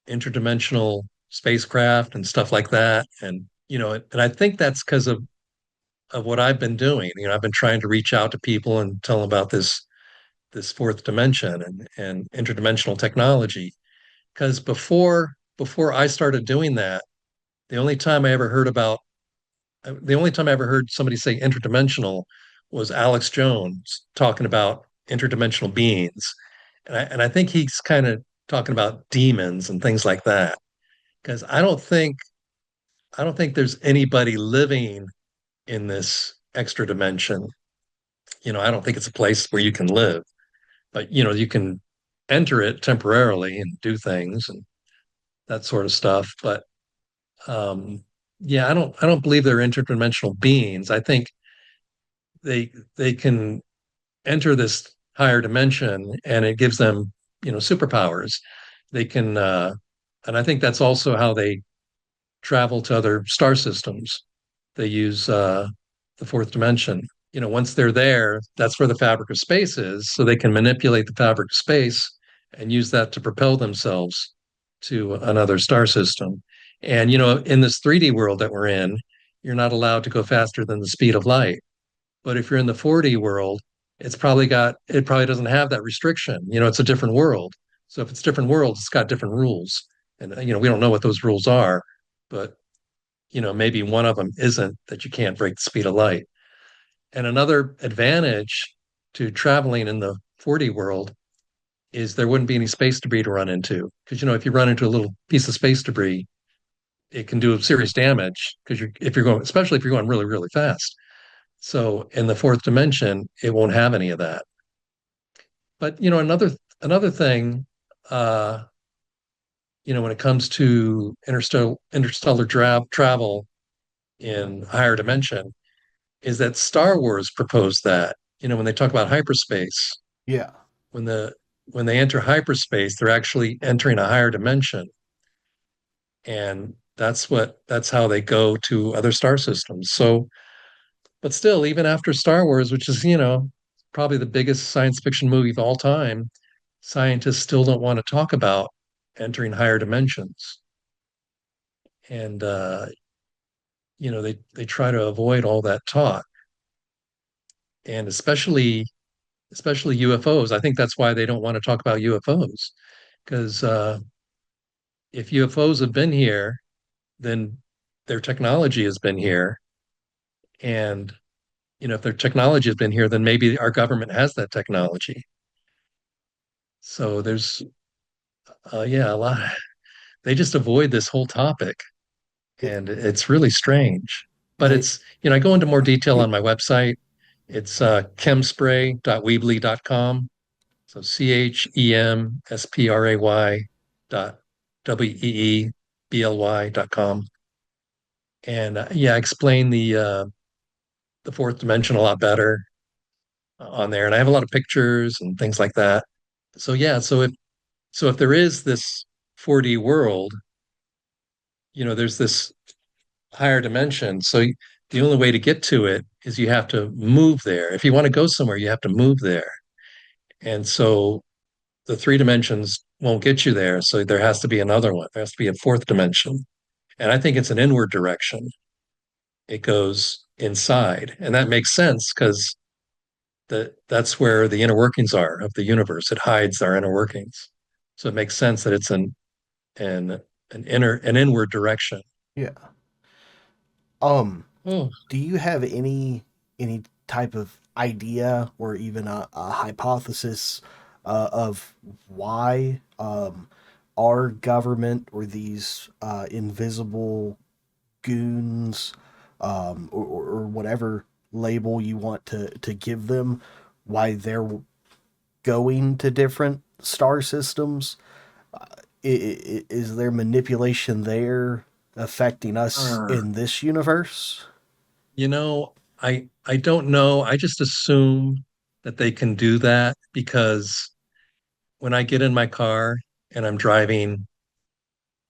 interdimensional spacecraft and stuff like that. And and I think that's because of what I've been doing. I've been trying to reach out to people and tell them about this fourth dimension and interdimensional technology. Because before I started doing that, the only time I ever heard about the only time I ever heard somebody say interdimensional was Alex Jones talking about interdimensional beings. And I think he's kind of talking about demons and things like that. Because I don't think there's anybody living in this extra dimension. I don't think it's a place where you can live, but you can enter it temporarily and do things and that sort of stuff. But yeah, I don't believe they're interdimensional beings. I think they can enter this higher dimension and it gives them, superpowers. They can and I think that's also how they travel to other star systems. They use the fourth dimension. Once they're there, that's where the fabric of space is. So they can manipulate the fabric of space and use that to propel themselves to another star system. And, in this 3D world that we're in, you're not allowed to go faster than the speed of light. But if you're in the 4D world, it probably doesn't have that restriction. It's a different world. So if it's different worlds, it's got different rules. And, we don't know what those rules are, but, maybe one of them isn't that you can't break the speed of light. And another advantage to traveling in the 4D world is there wouldn't be any space debris to run into. Because, if you run into a little piece of space debris, it can do serious damage because if you're going, especially if you're going really, really fast. So in the fourth dimension, it won't have any of that. But another thing, uh, when it comes to interstellar travel in higher dimension, is that Star Wars proposed that. When they talk about hyperspace, Yeah. when the when they enter hyperspace, they're actually entering a higher dimension, and that's how they go to other star systems. So, but still, even after Star Wars, which is probably the biggest science fiction movie of all time, scientists still don't want to talk about entering higher dimensions, and they try to avoid all that talk, and especially UFOs. I think that's why they don't want to talk about UFOs, because if UFOs have been here, then their technology has been here, and if their technology has been here, then maybe our government has that technology. So there's yeah, a lot. They just avoid this whole topic, It, and it's really strange. But they, it's, I go into more detail on my website. It's chemspray.weebly.com. So chemspray dot weebly.com. And yeah, I explain the fourth dimension a lot better on there. And I have a lot of pictures and things like that. So yeah, so if there is this 4D world, there's this higher dimension. So the only way to get to it is you have to move there. If you want to go somewhere, you have to move there. And so the three dimensions won't get you there. So there has to be another one. There has to be a fourth dimension. And I think it's an inward direction. It goes inside. And that makes sense because that's where the inner workings are of the universe. It hides our inner workings. So it makes sense that it's an an inward direction. yeah. Um, Oh, do you have any type of idea or even a hypothesis of why our government or these invisible goons or whatever label you want to give them, why they're going to different star systems? Is there manipulation there affecting us uh, in this universe? you know, I don't know. I just assume that they can do that because when I get in my car and I'm driving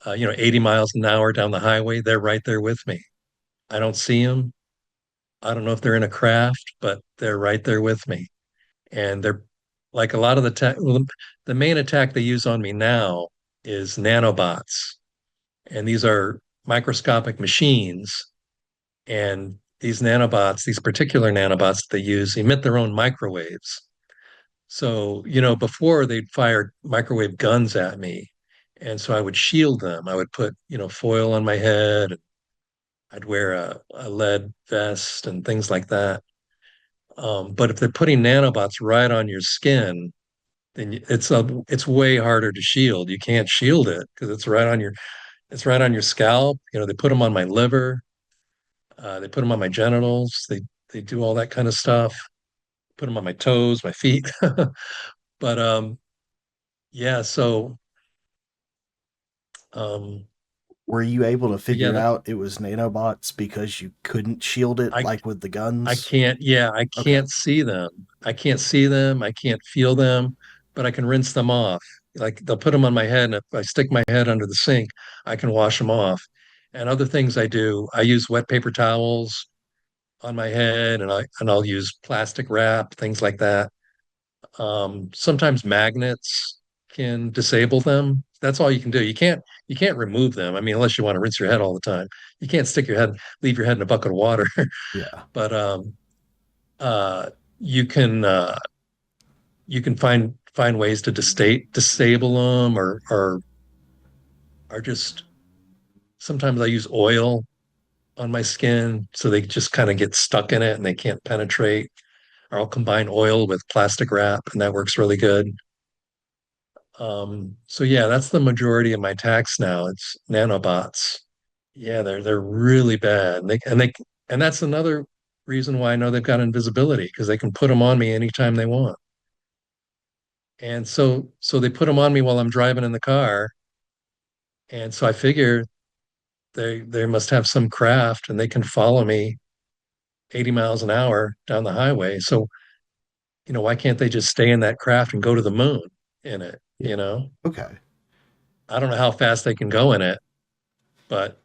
80 miles an hour down the highway, they're right there with me. I don't see them. I don't know if they're in a craft, but they're right there with me. And they're like a lot of the tech. Well, the main attack they use on me now is nanobots. And these are microscopic machines. And these nanobots, these particular nanobots that they use, emit their own microwaves. So, before they'd fire microwave guns at me. And so I would shield them. I would put, foil on my head. I'd wear a lead vest and things like that. But if they're putting nanobots right on your skin, then it's way harder to shield. You can't shield it because it's right on your scalp. They put them on my liver, they put them on my genitals, they do all that kind of stuff. Put them on my toes, my feet. But yeah, so um, Were you able to but yeah, figure out it was nanobots because you couldn't shield it I like with the I guns? can't, yeah, I Okay. can't see them. I can't see them. I can't feel them, but I can rinse them off. Like they'll put them on my head, and if I stick my head under the sink, I can wash them off. And other things I do, I use wet paper towels on my head, and I'll use plastic wrap, things like that. Sometimes magnets can disable them. That's all you can do. You can't remove them. I mean, unless you want to rinse your head all the time. You can't leave your head in a bucket of water. Yeah. But uh, you can find ways to disable them, or just sometimes I use oil on my skin so they just kind of get stuck in it and they can't penetrate. Or I'll combine oil with plastic wrap and that works really good. So yeah, that's the majority of my tax now. It's nanobots. Yeah, they're really bad. And that's another reason why I know they've got invisibility because they can put them on me anytime they want. And so they put them on me while I'm driving in the car. And so I figure they must have some craft and they can follow me 80 miles an hour down the highway. So, why can't they just stay in that craft and go to the moon in it, Yeah. Okay. I don't know how fast they can go in it, but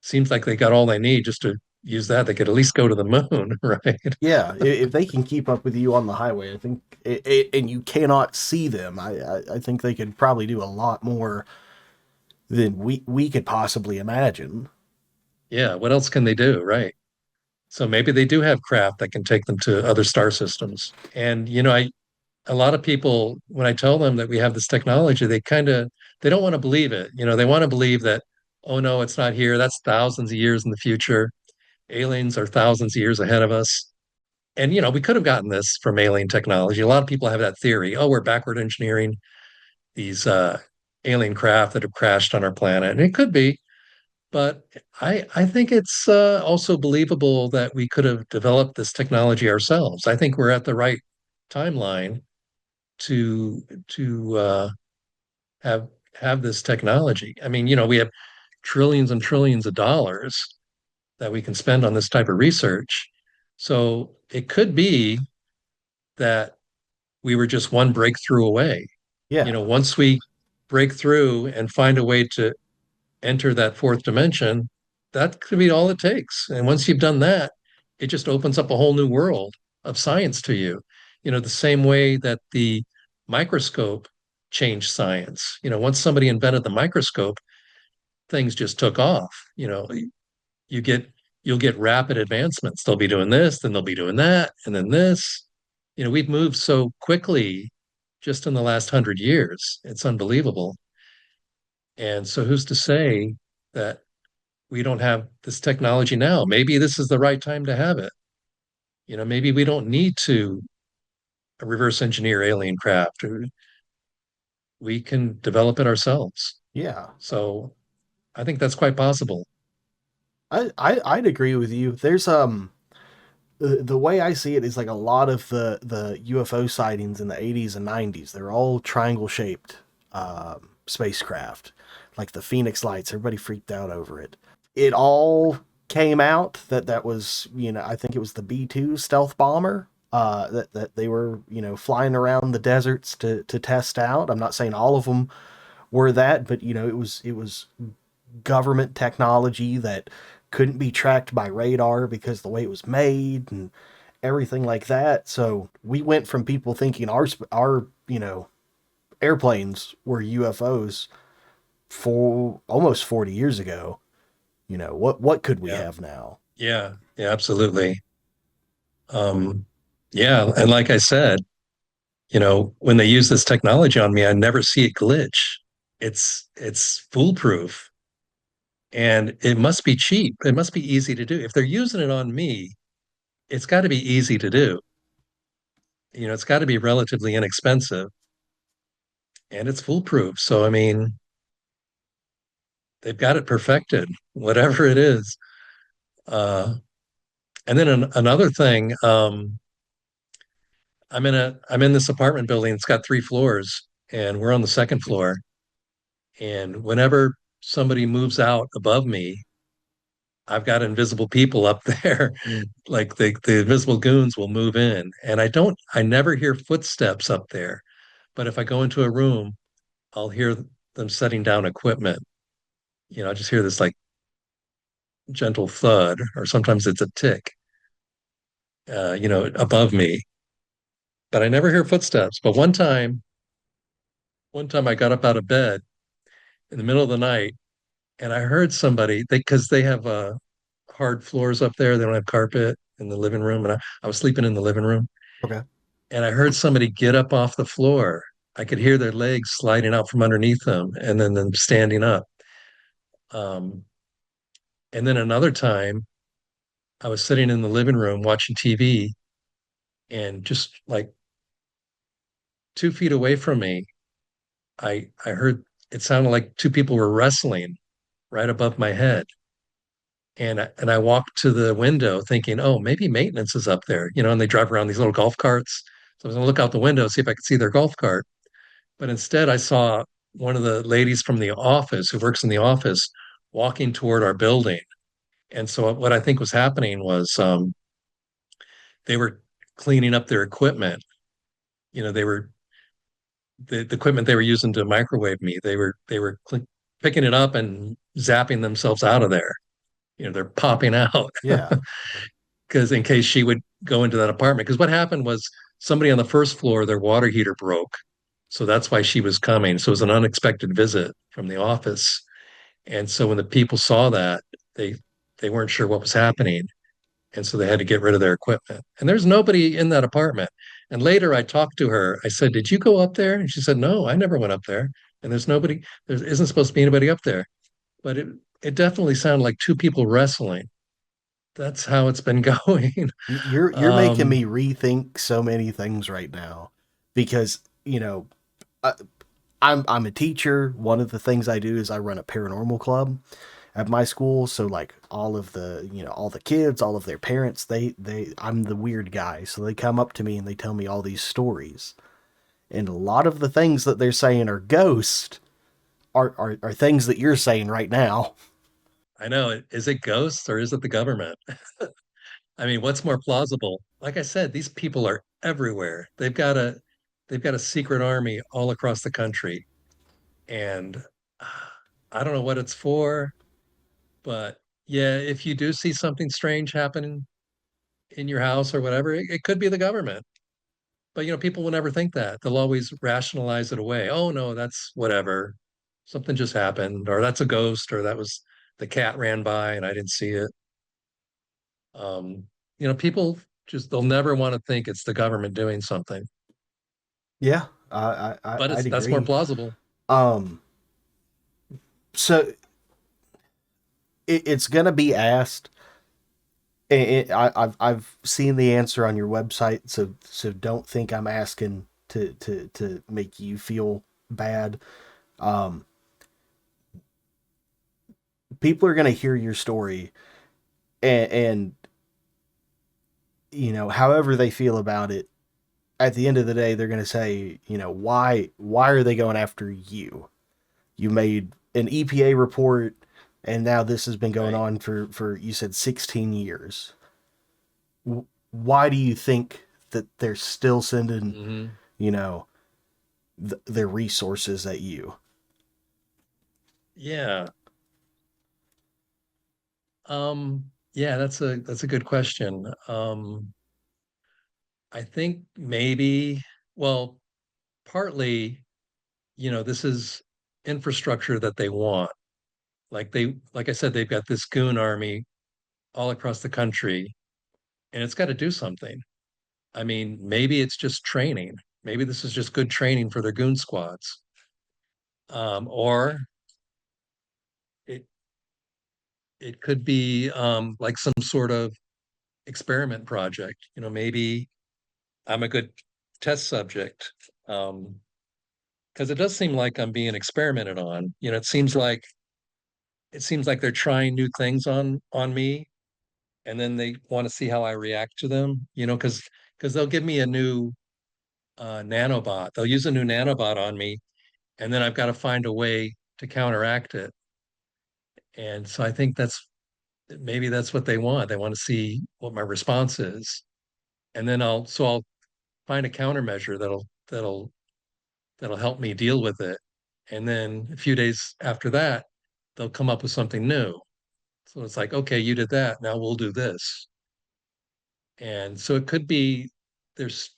seems like they got all they need just to use that. They could at least go to the moon, right? Yeah, if they can keep up with you on the highway, I think, and you cannot see them, I think they could probably do a lot more than we could possibly imagine. Yeah, what else can they do, right? So maybe they do have craft that can take them to other star systems. And a lot of people, when I tell them that we have this technology, they don't want to believe it. They want to believe that, oh no, it's not here. That's thousands of years in the future. Aliens are thousands of years ahead of us. And we could have gotten this from alien technology. A lot of people have that theory. Oh, we're backward engineering these alien craft that have crashed on our planet. And it could be, but I think it's also believable that we could have developed this technology ourselves. I think we're at the right timeline to have have this technology. I mean, we have trillions and trillions of dollars that we can spend on this type of research. So it could be that we were just one breakthrough away. Yeah, Once we break through and find a way to enter that fourth dimension, that could be all it takes. And once you've done that, it just opens up a whole new world of science to you. The same way that the microscope changed science. Once somebody invented the microscope, things just took off. You get you'll get rapid advancements. They'll be doing this, then they'll be doing that, and then this. We've moved so quickly just in the last 100 years. It's unbelievable. And so who's to say that we don't have this technology now? Maybe this is the right time to have it. Maybe we don't need to reverse engineer alien craft. We can develop it ourselves. yeah. So I think that's quite possible. I'd agree with you. There's the way I see it is like a lot of the UFO sightings in the 80s and 90s. They're all triangle shaped spacecraft, like the Phoenix Lights. Everybody freaked out over it. It all came out that was, I think it was the B-2 stealth bomber that they were, flying around the deserts to test out. I'm not saying all of them were that, but it was government technology that couldn't be tracked by radar because the way it was made and everything like that. So we went from people thinking our airplanes were UFOs for almost 40 years ago. What could we Yeah. have now? Yeah. Yeah, absolutely. Yeah. And like I said, when they use this technology on me, I never see it glitch. It's foolproof and it must be cheap. It must be easy to do. If they're using it on me, it's got to be easy to do. It's got to be relatively inexpensive and it's foolproof. So, I mean, they've got it perfected, whatever it is. Uh, and then another thing, I'm in this apartment building. It's got 3 floors, and we're on the second floor. And whenever somebody moves out above me, I've got invisible people up there. Like the invisible goons will move in. And I never hear footsteps up there. But if I go into a room, I'll hear them setting down equipment. I just hear this like gentle thud, or sometimes it's a tick, above me. But I never hear footsteps. But one time I got up out of bed in the middle of the night and I heard somebody because they have hard floors up there. They don't have carpet in the living room. And I was sleeping in the living room Okay. and I heard somebody get up off the floor. I could hear their legs sliding out from underneath them and then them standing up. Um, and then another time I was sitting in the living room watching TV and just like 2 feet away from me, I heard it sounded like two people were wrestling right above my head. And I walked to the window thinking, oh, maybe maintenance is up there, and they drive around these little golf carts. So I was gonna look out the window, see if I could see their golf cart. But instead I saw one of the ladies from the office who works in the office walking toward our building. And so what I think was happening was they were cleaning up their equipment. They were the equipment they were using to microwave me. They were picking it up and zapping themselves out of there. They're popping out Yeah. because in case she would go into that apartment. Because what happened was somebody on the first floor, their water heater broke. So that's why she was coming. So it was an unexpected visit from the office. And so when the people saw that, they they weren't sure what was happening. And so they had to get rid of their equipment. And there's nobody in that apartment. And later I talked to her. I said, "Did you go up there?" And she said, "No, I never went up there. And there's nobody, there isn't supposed to be anybody up there." But it definitely sounded like two people wrestling. That's how it's been going. You're making Um, me rethink so many things right now because, I, I'm a teacher. One of the things I do is I run a paranormal club at my school. So like all of the, all the kids, all of their parents, I'm the weird guy. So they come up to me and they tell me all these stories. And a lot of the things that they're saying are ghosts are things that you're saying right now. I know. Is it ghosts or is it the government? I mean, what's more plausible? Like I said, these people are everywhere. They've got a secret army all across the country. And I don't know what it's for, but yeah, if you do see something strange happening in your house or whatever, it could be the government. But people will never think that. They'll always rationalize it away. Oh no, that's whatever. Something just happened, or that's a ghost, or that was the cat ran by and I didn't see it. Um, people just they'll never want to think it's the government doing something, Yeah, but I'd that's more agree. plausible. Um, so it's gonna be asked. I've seen the answer on your website, so don't think I'm asking to make you feel bad. Um, People are gonna hear your story, and however they feel about it, at the end of the day, they're gonna say, why are they going after you? You made an EPA report, and now this has been going Right. on for you said 16 years. Why do you think that they're still sending, Hmm. you know, their resources at you? Yeah. Yeah, that's a good question. I think maybe, well, partly, this is infrastructure that they want. Like I said, they've got this goon army all across the country, and it's got to do something. I mean, maybe it's just training. Maybe this is just good training for their goon squads. Or it it could be like some sort of experiment project. Maybe I'm a good test subject. Because it does seem like I'm being experimented on. It seems like they're trying new things on me, and then they want to see how I react to them. Because they'll give me a new nanobot. They'll use a new nanobot on me, and then I've got to find a way to counteract it. And so I think maybe that's what they want. They want to see what my response is, and then I'll find a countermeasure that'll help me deal with it. And then a few days after that, they'll come up with something new. So it's like, okay, you did that. Now we'll do this. And so it could be there's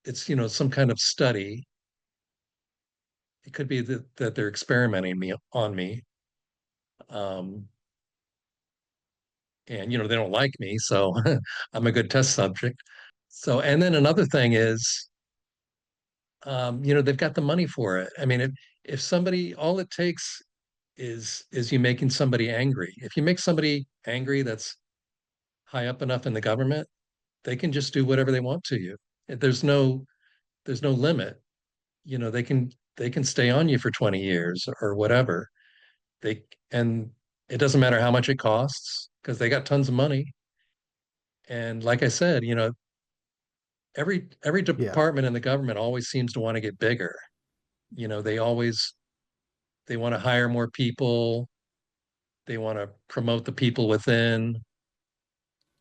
it's some kind of study. It could be that they're experimenting me on me. Um, and they don't like me, so I'm a good test subject. So, and then another thing is, they've got the money for it. I mean, if somebody, all it takes is you making somebody angry. If you make somebody angry that's high up enough in the government, they can just do whatever they want to you. There's no limit. They can stay on you for 20 years or whatever. They and it doesn't matter how much it costs because they got tons of money. And like I said, every Yeah. department in the government always seems to want to get bigger. They want to hire more people. They want to promote the people within.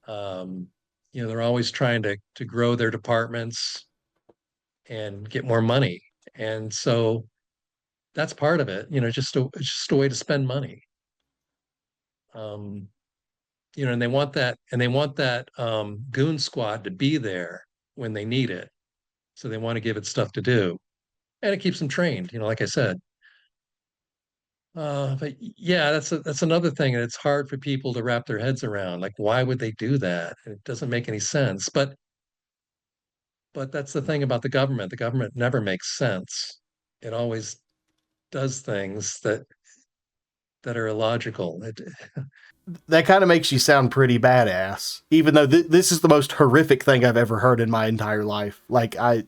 Um, they're always trying to grow their departments and get more money. And so that's part of it. It's just a way to spend money. Um, and they want that goon squad to be there when they need it. So they want to give it stuff to do, and it keeps them trained. Like I said. But yeah, that's another thing, and it's hard for people to wrap their heads around. Like, why would they do that? It doesn't make any sense. But that's the thing about the government. The government never makes sense. It always does things that are illogical. That kind of makes you sound pretty badass, even though this is the most horrific thing I've ever heard in my entire life. Like, I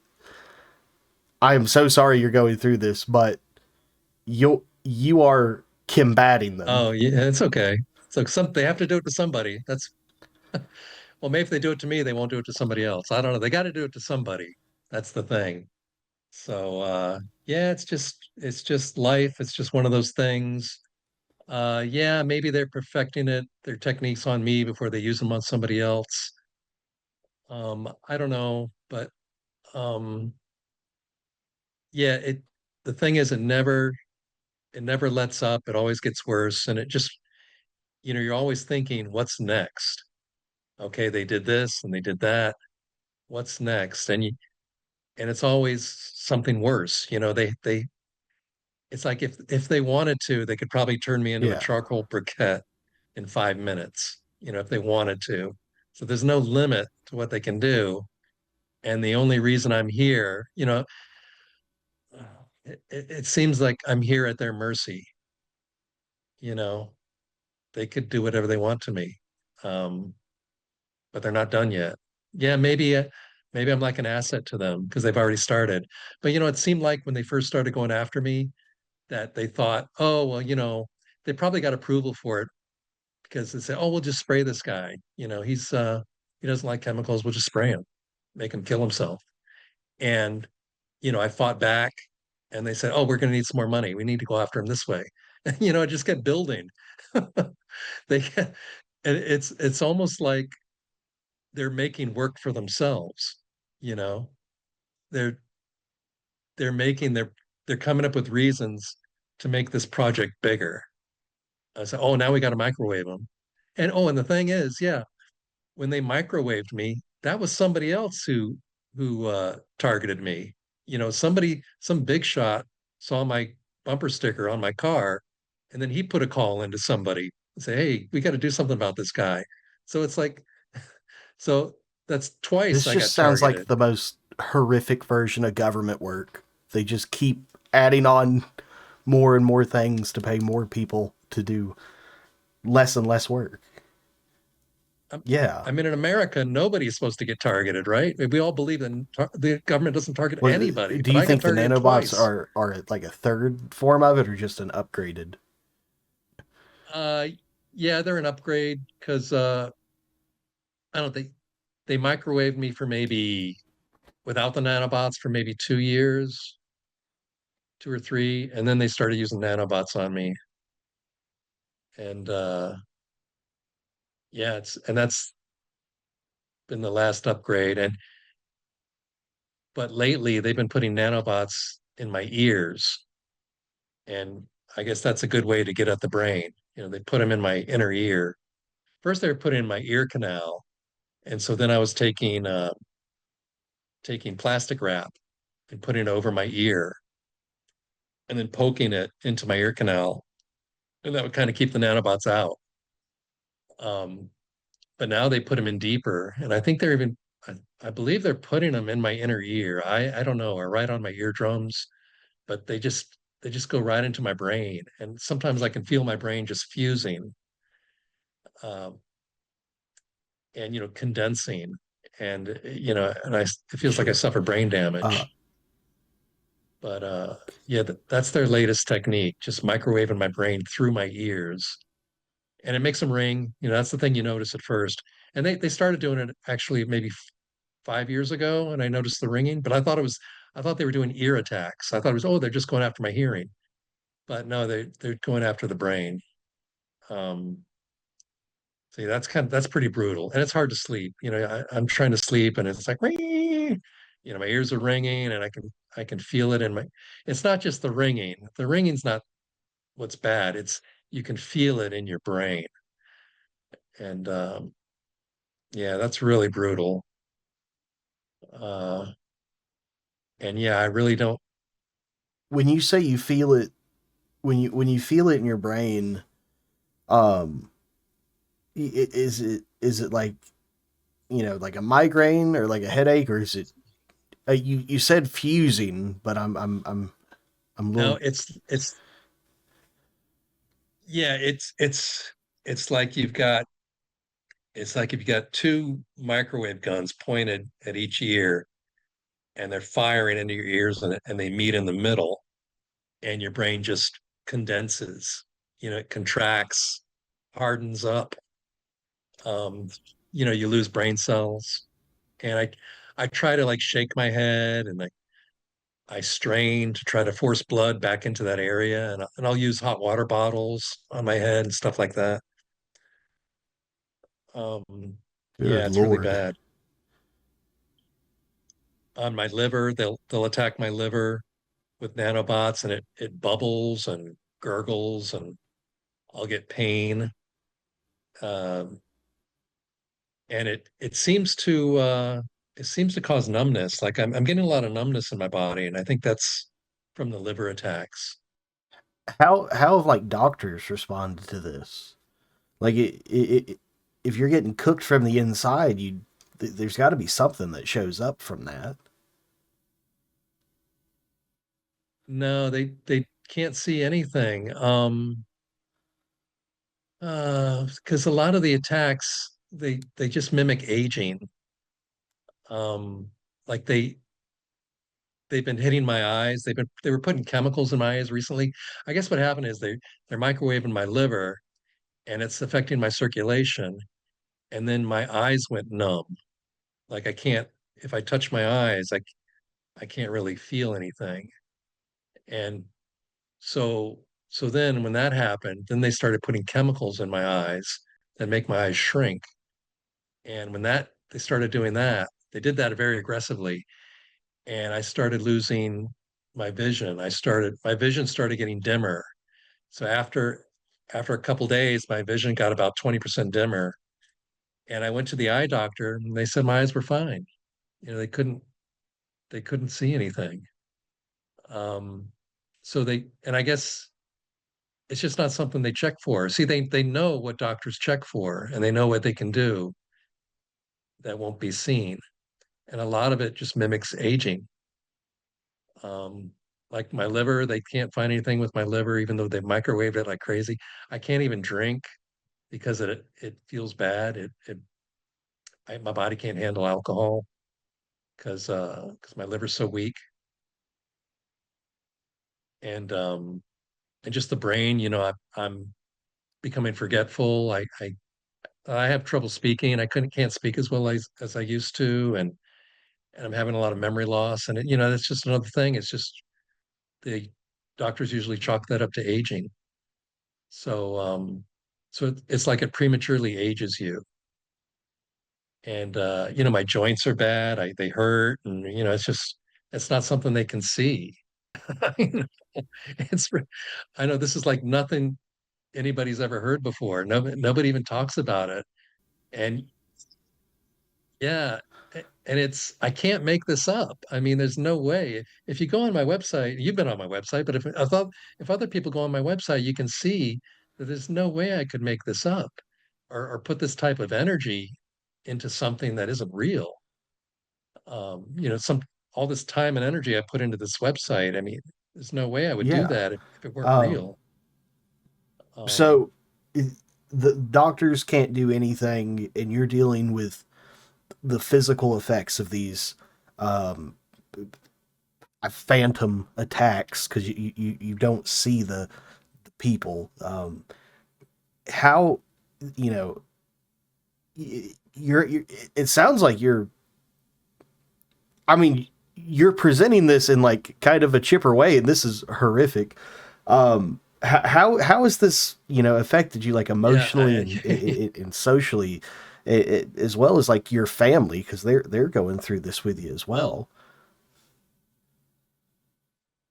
am so sorry you're going through this, but you are combating them. Oh yeah, it's okay. So they have to do it to somebody. That's well, maybe if they do it to me, they won't do it to somebody else. I don't know. They got to do it to somebody. That's the thing. So yeah, it's just life. It's just one of those things. Yeah, maybe they're perfecting their techniques on me before they use them on somebody else. I don't know, but um, yeah, the thing is, it never lets up. It always gets worse, and it just, you're always thinking, what's next? Okay, they did this and they did that. What's next? And it's always something worse. It's like if they wanted to, they could probably turn me into a Yeah. charcoal briquette in 5 minutes, if they wanted to. So there's no limit to what they can do. And the only reason I'm here, it seems like I'm here at their mercy. You know, they could do whatever they want to me, um, but they're not done yet. Yeah, maybe I'm like an asset to them because they've already started. But it seemed like when they first started going after me, that they thought, oh well, they probably got approval for it because they say, oh, we'll just spray this guy. He doesn't like chemicals. We'll just spray him, make him kill himself. And I fought back, and they said, oh, we're going to need some more money. We need to go after him this way. It just kept building. They and it's almost like they're making work for themselves. You know, they're they're making their they're coming up with reasons to make this project bigger. I said, oh, now we got to microwave them. And the thing is, yeah, when they microwaved me, that was somebody else who targeted me. Some big shot saw my bumper sticker on my car, and then he put a call into somebody and say, "Hey, we got to do something about this guy." So it's like, so that's twice This I just got sounds like targeted. the most horrific version of government work. They just keep adding on more and more things to pay more people to do less and less work. I'm, Yeah. I mean, in America, nobody is supposed to get targeted, right? We all believe that the government doesn't target Well, anybody, do but you I got think the targeted nanobots twice. are like a third form of it or just an upgraded? Uh, yeah, they're an upgrade because I don't think they microwaved me for maybe without the nanobots for maybe 2 years, 2 or 3, and then they started using nanobots on me. And yeah, that's been the last upgrade. But lately they've been putting nanobots in my ears, and I guess that's a good way to get at the brain. They put them in my inner ear. First, they were putting in my ear canal, and so then I was taking plastic wrap and putting it over my ear, and then poking it into my ear canal, and that would kind of keep the nanobots out. Um, but now they put them in deeper, and I think I believe they're putting them in my inner ear. I don't know, or right on my eardrums, but they just go right into my brain, and sometimes I can feel my brain just fusing, um, and condensing, and it feels like I Sure. suffer brain Uh, damage. But yeah, that's their latest technique, just microwaving my brain through my ears. And it makes them ring. That's the thing you notice at first. And they started doing it actually maybe 5 years ago, and I noticed the ringing, but I thought they were doing ear attacks. I thought it was, oh, they're just going after my hearing. But no, they're going after the brain. Um, See, that's pretty brutal, and it's hard to sleep. I'm trying to sleep, and it's like, ring. My ears are ringing, and I can feel it in my. It's not just the ringing. The ringing's not what's bad. It's you can feel it in your brain, and yeah, that's really brutal. Uh, and yeah, I really don't. When you say you feel it, when you feel it in your brain, um, is it like, like a migraine or like a headache, or is it? You said fusing, but I'm a No, little. it's yeah, it's like you've got it's like if you got two microwave guns pointed at each ear and they're firing into your ears and they meet in the middle and your brain just condenses, it contracts, hardens up. Um, you lose brain cells. And I try to like shake my head and I strain to try to force blood back into that area and I'll use hot water bottles on my head and stuff like that. Yeah, Good it's really lord. bad. On my liver, they'll attack my liver with nanobots and it bubbles and gurgles and I'll get pain. Um, and it seems to cause numbness. Like I'm getting a lot of numbness in my body, and I think that's from the liver attacks. How have like doctors responded to this? Like if you're getting cooked from the inside, there's got to be something that shows up from that. No, they can't see anything. Because a lot of the attacks they just mimic aging. Like they've been hitting my eyes. They were putting chemicals in my eyes recently. I guess what happened is they're microwaving my liver and it's affecting my circulation. And then my eyes went numb. Like I can't if I touch my eyes, I can't really feel anything. And so then when that happened, then they started putting chemicals in my eyes that make my eyes shrink. And when that they started doing that, they did that very aggressively. And I started losing my vision. My vision started getting dimmer. So after a couple days, my vision got about 20% dimmer. And I went to the eye doctor and they said my eyes were fine. They couldn't see anything. Um, and I guess it's just not something they check for. See, they know what doctors check for and they know what they can do that won't be seen. And a lot of it just mimics aging. Um, like my liver, they can't find anything with my liver, even though they microwaved it like crazy. I can't even drink because it feels bad. My body can't handle alcohol because my liver's so weak. And and just the brain, I'm becoming forgetful. I have trouble speaking. I can't speak as well as I used to, and I'm having a lot of memory loss. And that's just another thing. It's just the doctors usually chalk that up to aging. So it's like it prematurely ages you. And my joints are bad. They hurt, and it's not something they can see. It's I know this is like nothing anybody's ever heard before. Nobody even talks about it. And yeah, and I can't make this up. I mean, there's no way. If you go on my website, you've been on my website, but if other people go on my website, you can see that there's no way I could make this up or put this type of energy into something that isn't real. Some all this time and energy I put into this website. I mean, there's no way I would do Yeah. that if it weren't Um. real. Um, So the doctors can't do anything, and you're dealing with the physical effects of these. Um. phantom attacks because you don't see the people. How you know you're it sounds like you're. I mean, you're presenting this in like kind of a chipper way, and this is horrific. How has this affected you like Yeah, emotionally and socially, as well as like your family because they're going through this with you as well, well.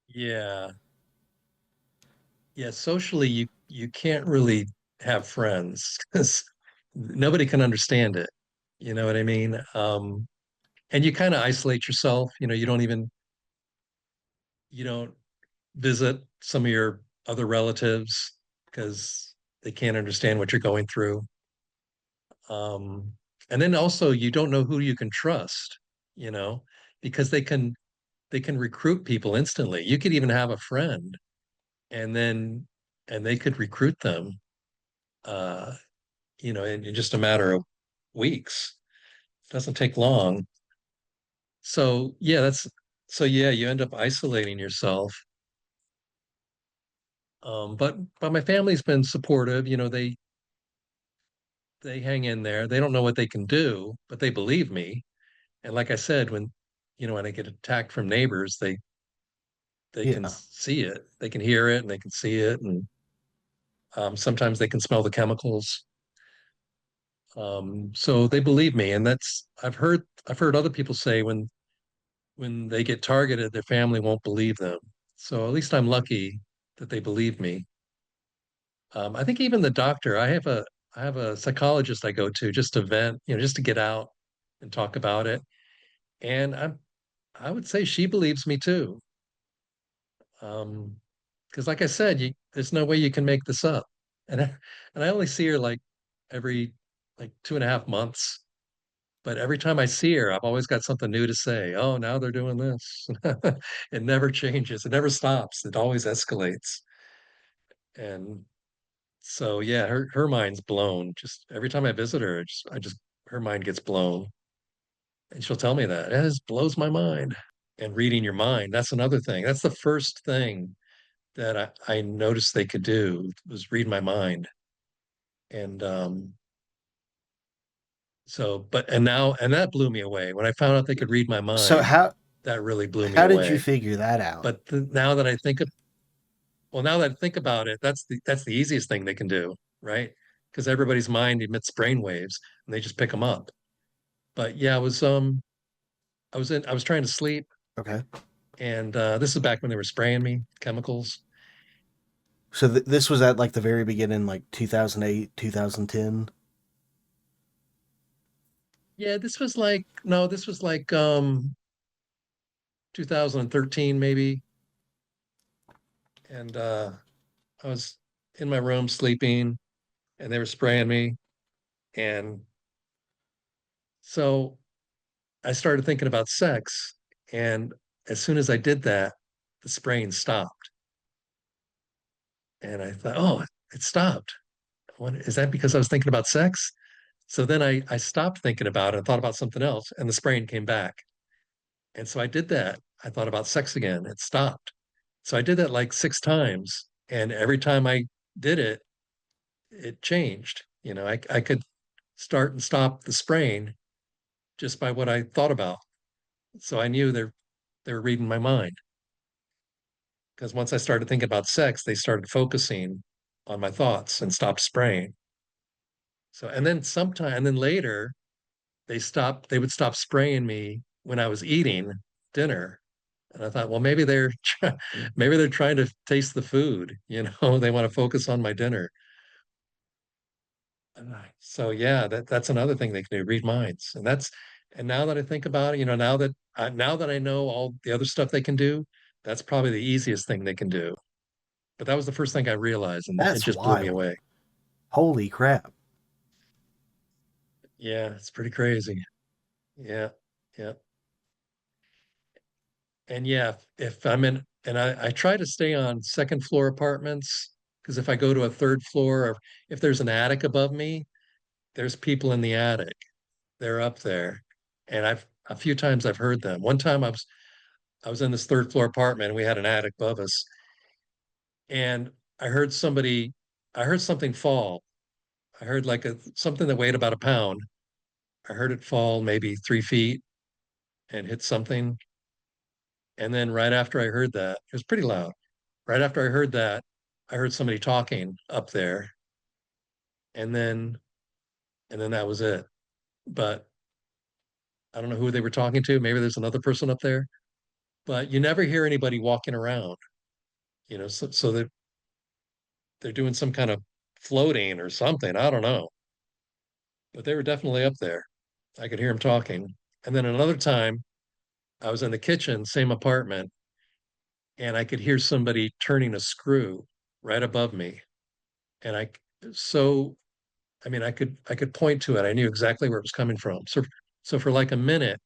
yeah, yeah. Socially, you can't really have friends because nobody can understand it. You know what I mean? And you kind of isolate yourself. You don't visit some of your other relatives because they can't understand what you're going through. Um, and then also you don't know who you can trust, you know, because they can recruit people instantly. You could even have a friend and then and they could recruit them uh, in just a matter of weeks. It doesn't take long. So yeah, you end up isolating yourself. But my family's been supportive. They hang in there. They don't know what they can do, but they believe me. And like I said, when I get attacked from neighbors, they can Yeah. see it, they can hear it, and they can see it, and sometimes they can smell the chemicals. So they believe me, and that's I've heard other people say when they get targeted, their family won't believe them. So at least I'm lucky that they believe me. I think even the doctor, I have a psychologist I go to just to vent, just to get out and talk about it. And I would say she believes me too. Because like I said, there's no way you can make this up. And I only see her like every like 2.5 months. But every time I see her, I've always got something new to say. Oh, now they're doing this. It never changes. It never stops. It always escalates. And so yeah, her mind's blown. Just every time I visit her, I just her mind gets blown. And she'll tell me that. It just blows my mind. And reading your mind, that's another thing. That's the first thing that I noticed they could do was read my mind. And and that blew me away. When I found out they could read my So mind, that really blew me how did you away. figure that out? But now that I think about it, that's the easiest thing they can do, right? Because everybody's mind emits brain waves and they just pick them up. But yeah, I was trying to sleep, Okay. and this is back when they were spraying me chemicals. So this was at like the very beginning, like 2008, 2010. Yeah, this was like 2013 maybe, and I was in my room sleeping, and they were spraying me, and so I started thinking about sex, and as soon as I did that, the spraying stopped, and I thought, oh, it stopped. Is that because I was thinking about sex? So then I stopped thinking about it and thought about something else, and the spraying came back. And so I did that. I thought about sex again. It stopped. So I did that like 6 times. And every time I did it, it changed. I could start and stop the spraying just by what I thought about. So I knew they were reading my mind. Because once I started thinking about sex, they started focusing on my thoughts and stopped spraying. So and then later they would stop spraying me when I was eating dinner. And I thought, well, maybe they're trying to taste the food, they want to focus on my dinner. So yeah, that's another thing they can do, read minds. And now that I think about it, now that I know all the other stuff they can do, that's probably the easiest thing they can do. But that was the first thing I realized, and it That's just blew me wild. away. Holy crap. Yeah, it's pretty crazy. Yeah, yeah. And yeah, if I'm in, and I try to stay on second floor apartments because if I go to a third floor or if there's an attic above me, there's people in the attic. They're up there. And a few times I've heard them. One time I was in this third floor apartment and we had an attic above us. And I heard somebody, I heard something fall. I heard like something that weighed about a pound. I heard it fall maybe 3 feet and hit something. And then right after I heard that, it was pretty loud. Right after I heard that, I heard somebody talking up there. And then and then that was it. But I don't know who they were talking to. Maybe there's another person up there, but you never hear anybody walking around, so they're doing some kind of floating or something. I don't know, but they were definitely up there. I could hear them talking. And then another time I was in the kitchen, same apartment, and I could hear somebody turning a screw right above me. And so, I mean, I could point to it. I knew exactly where it was coming from. So for like a minute,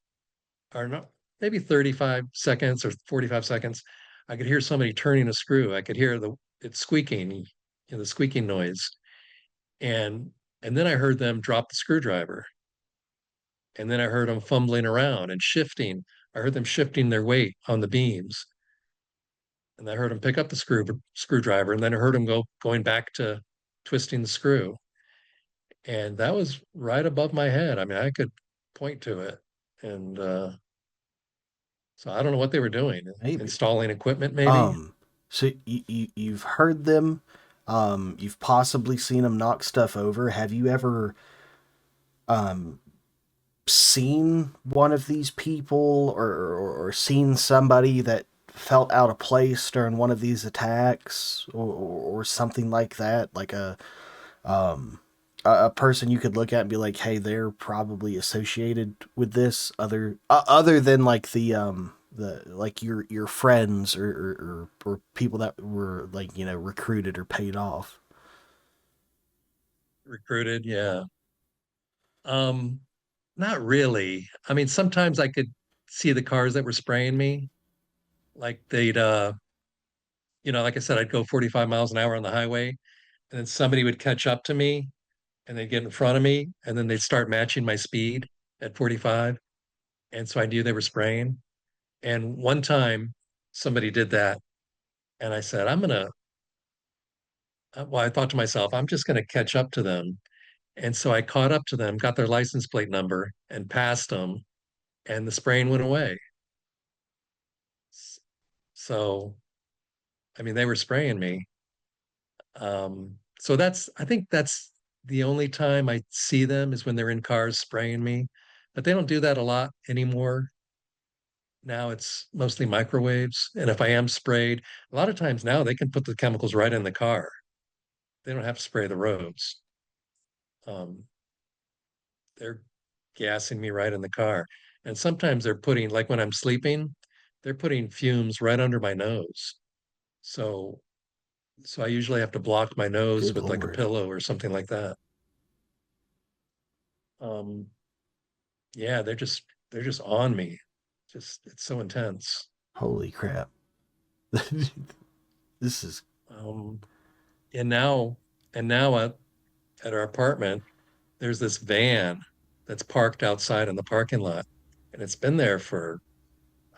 or not, maybe 35 seconds or 45 seconds, I could hear somebody turning a screw. I could hear it squeaking, the squeaking noise. And and then I heard them drop the screwdriver. And then I heard them fumbling around and shifting. I heard them shifting their weight on the beams. And I heard them pick up the screwdriver. And then I heard them going back to twisting the screw. And that was right above my head. I mean, I could point to it. And so I don't know what they were doing. Maybe. Installing equipment, maybe. Um, so you've heard them, you've possibly seen them knock stuff over. Have you ever seen one of these people, or seen somebody that felt out of place during one of these attacks, or something like that? Like a person you could look at and be like, hey, they're probably associated with this, other than like the like your friends, or people that were, like, recruited or paid off. Recruited, yeah. Um, Not really. I mean, sometimes I could see the cars that were spraying me. Like like I said, I'd go 45 miles an hour on the highway, and then somebody would catch up to me and they'd get in front of me, and then they'd start matching my speed at 45. And so I knew they were spraying. And one time somebody did that, and I said, well, I thought to myself, I'm just gonna catch up to them. And so I caught up to them, got their license plate number, and passed them, and the spraying went away. So, I mean, they were spraying me. So I think that's the only time I see them is when they're in cars spraying me. But they don't do that a lot anymore. Now it's mostly microwaves. And if I am sprayed, a lot of times now they can put the chemicals right in the car. They don't have to spray the roads. Um, they're gassing me right in the car. And sometimes they're putting, like when I'm sleeping, they're putting fumes right under my nose. So so I usually have to block my nose Good with like a lord. pillow or something like that. Um, yeah, they're just on me. Just it's so intense. Holy crap. This is Um, and now and now at our apartment, there's this van that's parked outside in the parking lot, and it's been there for,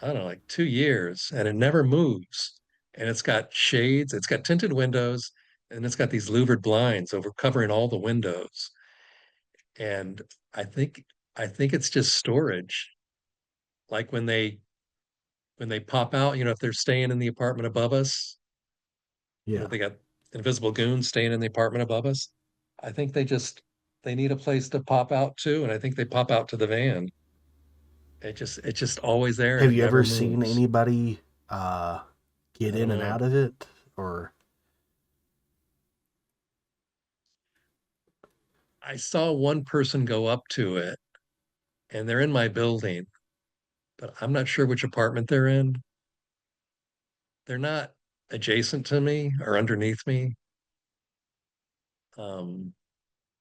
I don't know, like 2 years, and it never moves. And it's got shades, it's got tinted windows, and it's got these louvered blinds over covering all the windows. And I think I think it's just storage. Like when they pop out, if they're staying in the apartment above us, yeah. they got invisible goons staying in the apartment above us. I think they need a place to pop out to, and I think they pop out to the van. It's just always there and Have it you never ever seen moves. anybody uh get I don't in and know. out of it, or I saw one person go up to it and they're in my building, but I'm not sure which apartment they're in. They're not adjacent to me or underneath me. Um,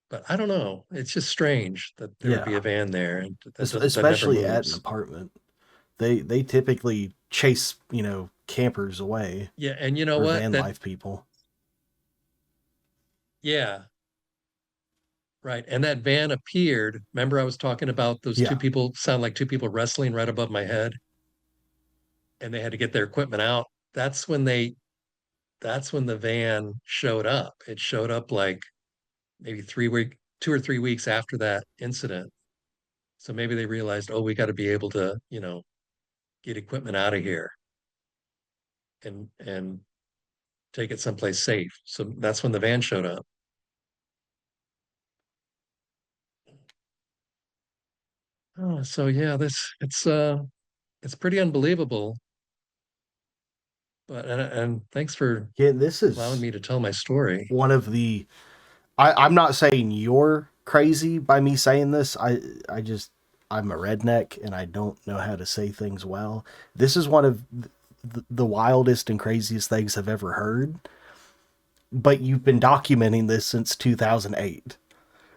but I don't know. It's just strange that there would be yeah, a van there and that never especially at an moves. apartment. They typically chase, campers away, Yeah, and you know or what? van life people. Yeah, right. And that van appeared. Remember, I was talking about those two Yeah. people sound like two people wrestling right above my head. and they had to get their equipment out. That's when they that's when the van showed up. It showed up like maybe 2 or 3 weeks after that incident. So maybe they realized, oh, we got to be able to, get equipment out of here and take it someplace safe. So that's when the van showed up. Oh, so yeah, this it's pretty unbelievable. But and thanks for Yeah, this allowing is me to tell my story. one of the. I'm not saying you're crazy by me saying this. I just I'm a redneck and I don't know how to say things well. This is one of the wildest and craziest things I've ever heard. But you've been documenting this since 2008.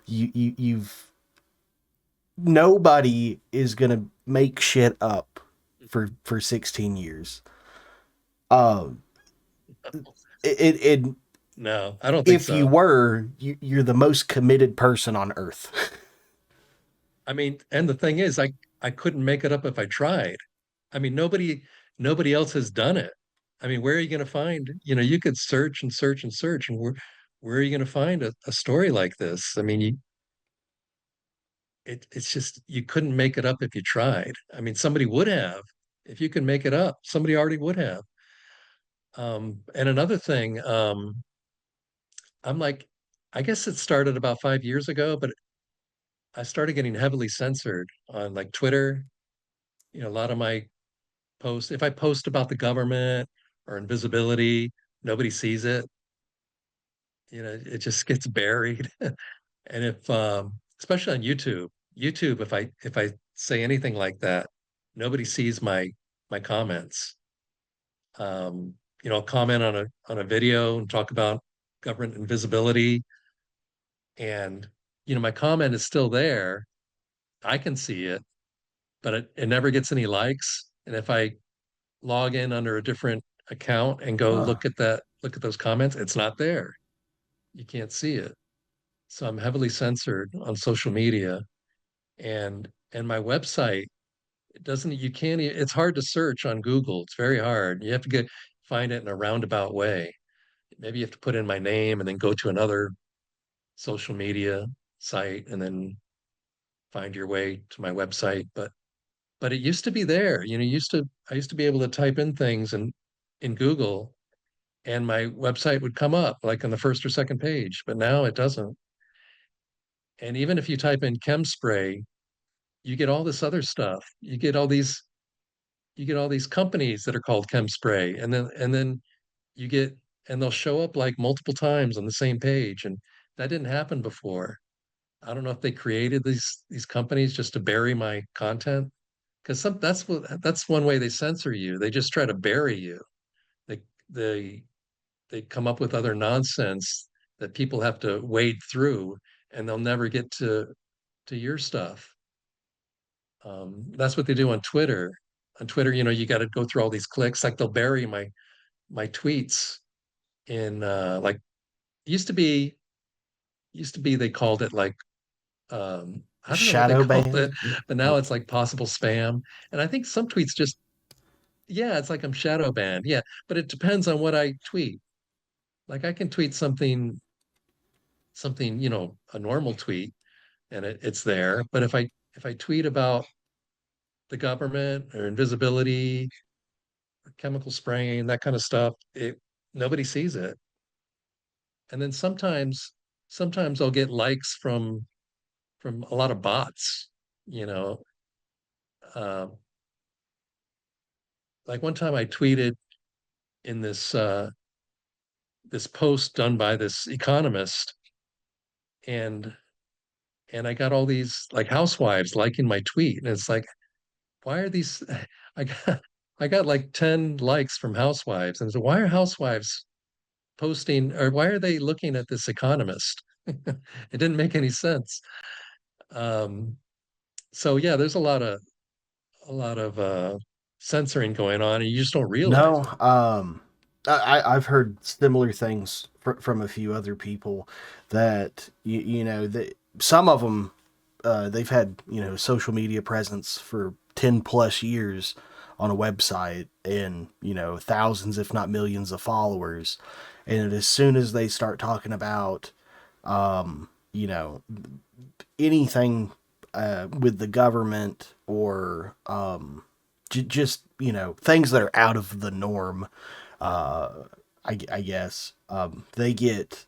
You've nobody is gonna make shit up for 16 years. Um, it No, I don't think if you so. were, you're the most committed person on earth. I mean, and the thing is, I couldn't make it up if I tried. I mean, nobody else has done it. I mean, where are you going to find, you could search and search and search, and where are you going to find a story like this? I mean, it's just you couldn't make it up if you tried. I mean, somebody would have. If you can make it up, somebody already would have. And another thing, I'm like, I guess it started about 5 years ago, but I started getting heavily censored on like Twitter. A lot of my posts, if I post about the government or invisibility, nobody sees it. It just gets buried. And if especially on YouTube, if I say anything like that, nobody sees my comments. I'll comment on a video and talk about government invisibility, and my comment is still there. I can see it, but it never gets any likes. And if I log in under a different account and go Huh. look at those comments, it's not there. You can't see it. So I'm heavily censored on social media, and my website, it doesn't you can't it's hard to search on Google. It's very hard. You have to find it in a roundabout way. Maybe you have to put in my name and then go to another social media site and then find your way to my website. But it used to be there. I used to be able to type in things and in Google, and my website would come up like on the first or second page, but now it doesn't. And even if you type in chem spray, you get all this other stuff. You get all these companies that are called chem spray, and then you get and they'll show up like multiple times on the same page, and that didn't happen before. I don't know if they created these companies just to bury my content, because that's one way they censor you. They just try to bury you. They they they come up with other nonsense that people have to wade through, and they'll never get to your stuff. That's what they do on Twitter. On Twitter, you got to go through all these clicks. Like they'll bury my tweets in like used to be used to be they called it like I don't know what they Shadow called it, banned. but now it's like possible spam. And I think some tweets just yeah, it's like I'm shadow banned. Yeah, but it depends on what I tweet. Like I can tweet something, a normal tweet, and it's there. But if I tweet about the government or invisibility, or chemical spraying, that kind of stuff, it nobody sees it. And then sometimes I'll get likes from a lot of bots, you know. Uh, like one time I tweeted in this post done by this economist, and and I got all these like housewives liking my tweet, and it's like, why are these? I got I got like 10 likes from housewives, and so why are housewives posting, or why are they looking at this economist? It didn't make any sense. Um, so yeah, there's a lot of censoring going on, and you just don't realize No, it. I've heard similar things from a few other people that that some of them they've had social media presence for 10 plus years on a website and, thousands, if not millions of followers. And as soon as they start talking about, you know, anything with the government or just, things that are out of the norm, I guess, they get,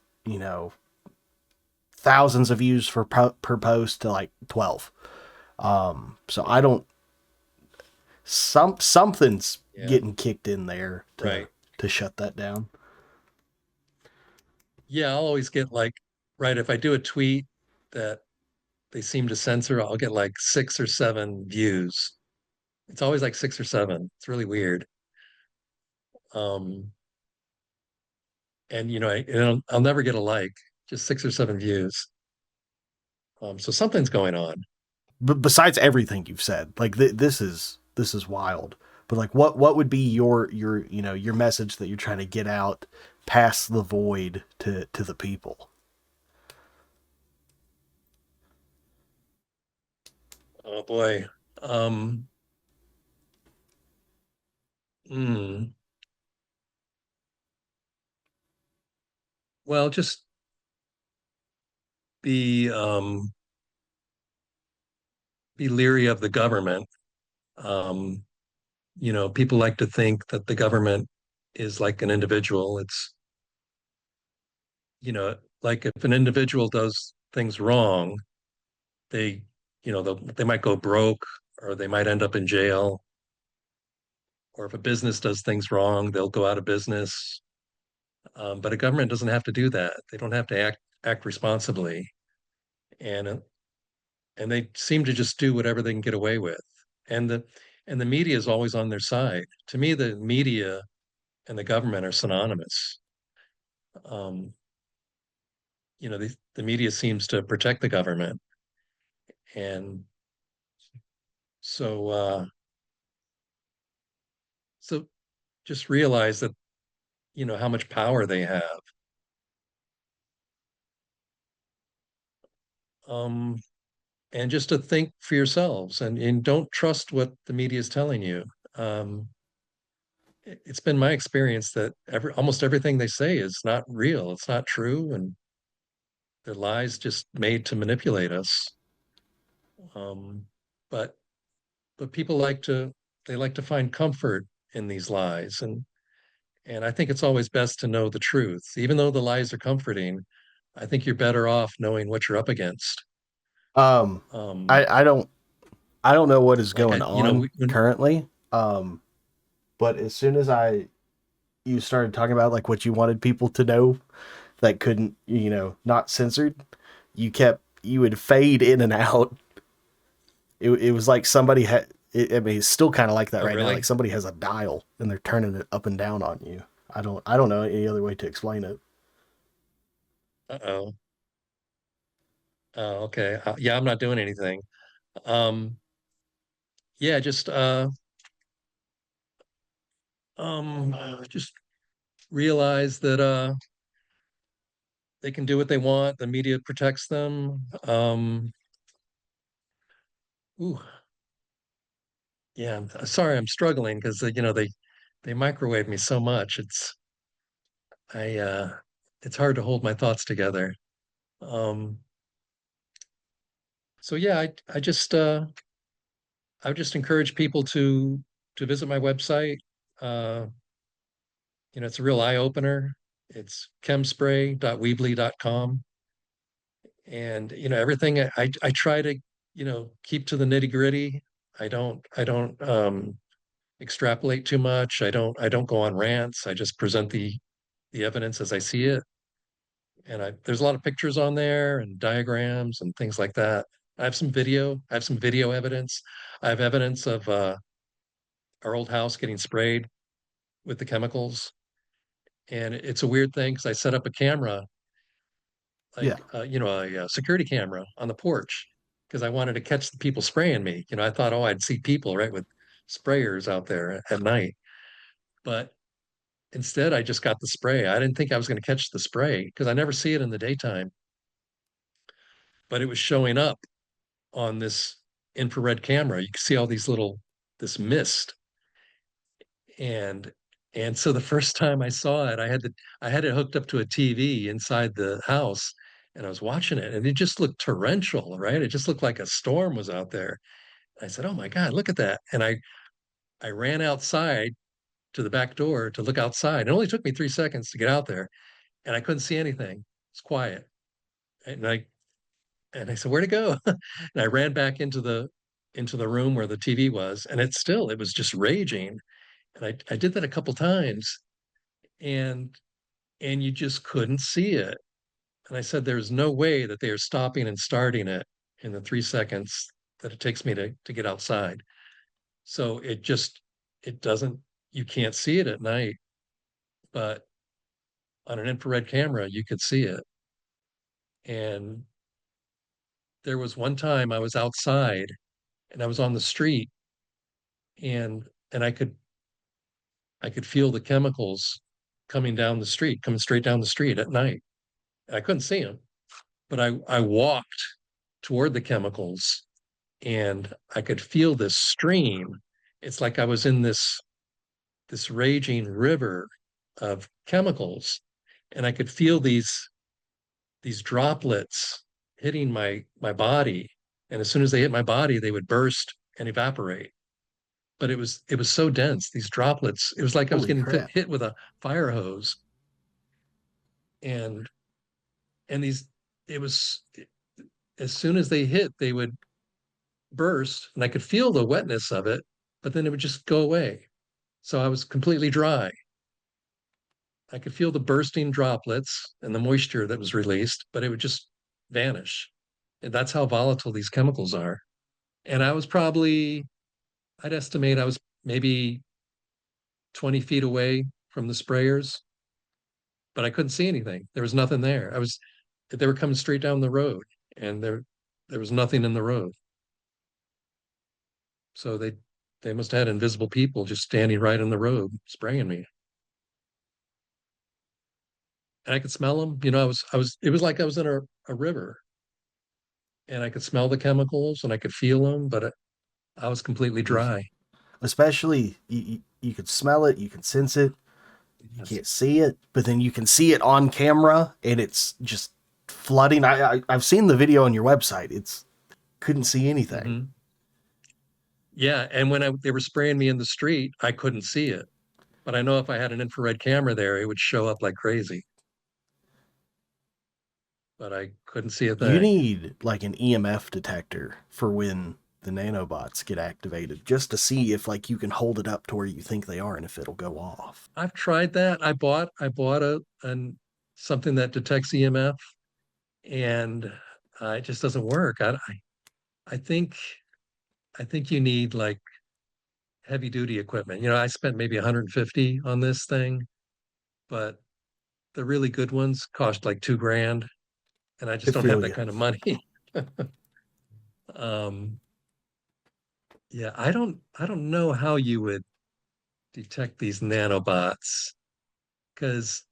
thousands of views per post to like 12. So I don't, something's Yeah. getting kicked in there Right. to shut that down. Yeah, I'll always get like, right, if I do a tweet that they seem to censor, I'll get like 6 or 7 views. It's always like 6 or 7. It's really weird. Um, and I'll never get a like, just 6 or 7 views. So something's going on. But besides everything you've said, like this is wild. But like, what would be your message that you're trying to get out past the void to the people? Oh boy. Um, hmm. Well, just be be leery of the government. Um, People like to think that the government is like an individual. It's, like if an individual does things wrong, they, they might go broke or they might end up in jail. Or if a business does things wrong, they'll go out of business. But a government doesn't have to do that. They don't have to act responsibly, and uh, and they seem to just do whatever they can get away with. And the media is always on their side. To me, the media and the government are synonymous. Um, the media seems to protect the government, and so so just realize that how much power they have. Um, and just to think for yourselves and don't trust what the media is telling you. Um, it's been my experience that almost everything they say is not real. It's not true, and they're lies just made to manipulate us. Um, but people like to find comfort in these lies, and I think it's always best to know the truth, even though the lies are comforting. I think you're better off knowing what you're up against. Um, Um, I don't know what is like going I, on currently. But as soon as you started talking about like what you wanted people to know that couldn't, not censored, you would fade in and out. It was like somebody had. I mean, it's still kind of like that oh right now. Like really? somebody has a dial and they're turning it up and down on you. I don't know any other way to explain it. Uh-oh. Oh, okay. Yeah, I'm not doing anything. Um, yeah, just realize that they can do what they want. The media protects them. Ooh, yeah. Sorry, I'm struggling because they microwave me so much. I it's hard to hold my thoughts together. Um, so yeah, I would just encourage people to visit my website. Uh, it's a real eye opener. It's chemspray.weebly.com. And everything I try to keep to the nitty gritty. I don't extrapolate too much. I don't go on rants. I just present the evidence as I see it. And there's a lot of pictures on there and diagrams and things like that. I have some video evidence. I have evidence of our old house getting sprayed with the chemicals. And it's a weird thing because I set up a camera, Yeah. like a security camera on the porch because I wanted to catch the people spraying me. I thought, oh, I'd see people right with sprayers out there at night, but instead I just got the spray. I didn't think I was going to catch the spray because I never see it in the daytime, but it was showing up on this infrared camera. You can see all this mist, And and so the first time I saw it, I had it hooked up to a TV inside the house, and I was watching it, and it just looked torrential, right? It just looked like a storm was out there. I said, "Oh my God, look at that!" And I ran outside to the back door to look outside. It only took me 3 seconds to get out there, and I couldn't see anything. It's quiet, and I said, "Where'd it go?" And I ran back into the room where the TV was, and it was just raging. And I did that a couple times, and you just couldn't see it. And I said, "There's no way that they are stopping and starting it in the 3 seconds that it takes me to get outside." So it doesn't, you can't see it at night, but on an infrared camera, you could see it. And there was one time I was outside and I was on the street, and I could feel the chemicals coming down the street, coming straight down the street at night. I couldn't see them, but I walked toward the chemicals, and I could feel this stream. It's like I was in this raging river of chemicals, and I could feel these droplets hitting my body. And as soon as they hit my body, they would burst and evaporate. But it was so dense, these droplets, it was like I was Holy getting crap. hit with a fire hose. And these it was as soon as they hit, they would burst, and I could feel the wetness of it, but then it would just go away. So I was completely dry. I could feel the bursting droplets and the moisture that was released, but it would just vanish. And that's how volatile these chemicals are. And I was probably, I'd estimate I was maybe 20 feet away from the sprayers, but I couldn't see anything. There was nothing there. They were coming straight down the road, and there was nothing in the road. So they must have had invisible people just standing right in the road spraying me. And I could smell them. You know, it was like I was in a river, and I could smell the chemicals and I could feel them, but I was completely dry. Especially, you could smell it, you can sense it, you Yes. can't see it, but then you can see it on camera, and it's just flooding. I've seen the video on your website. It's couldn't see anything. Hmm. Yeah. And when they were spraying me in the street, I couldn't see it. But I know if I had an infrared camera there, it would show up like crazy. But I couldn't see a You thing. need like an EMF detector for when the nanobots get activated, just to see if like you can hold it up to where you think they are and if it'll go off. I've tried that. I bought something that detects EMF, and it just doesn't work. I think I think you need like heavy duty equipment. You know, I spent maybe 150 on this thing, but the really good ones cost like 2 grand, and I I just don't have feel that you. kind of money. um, yeah, I don't know how you would detect these nanobots, because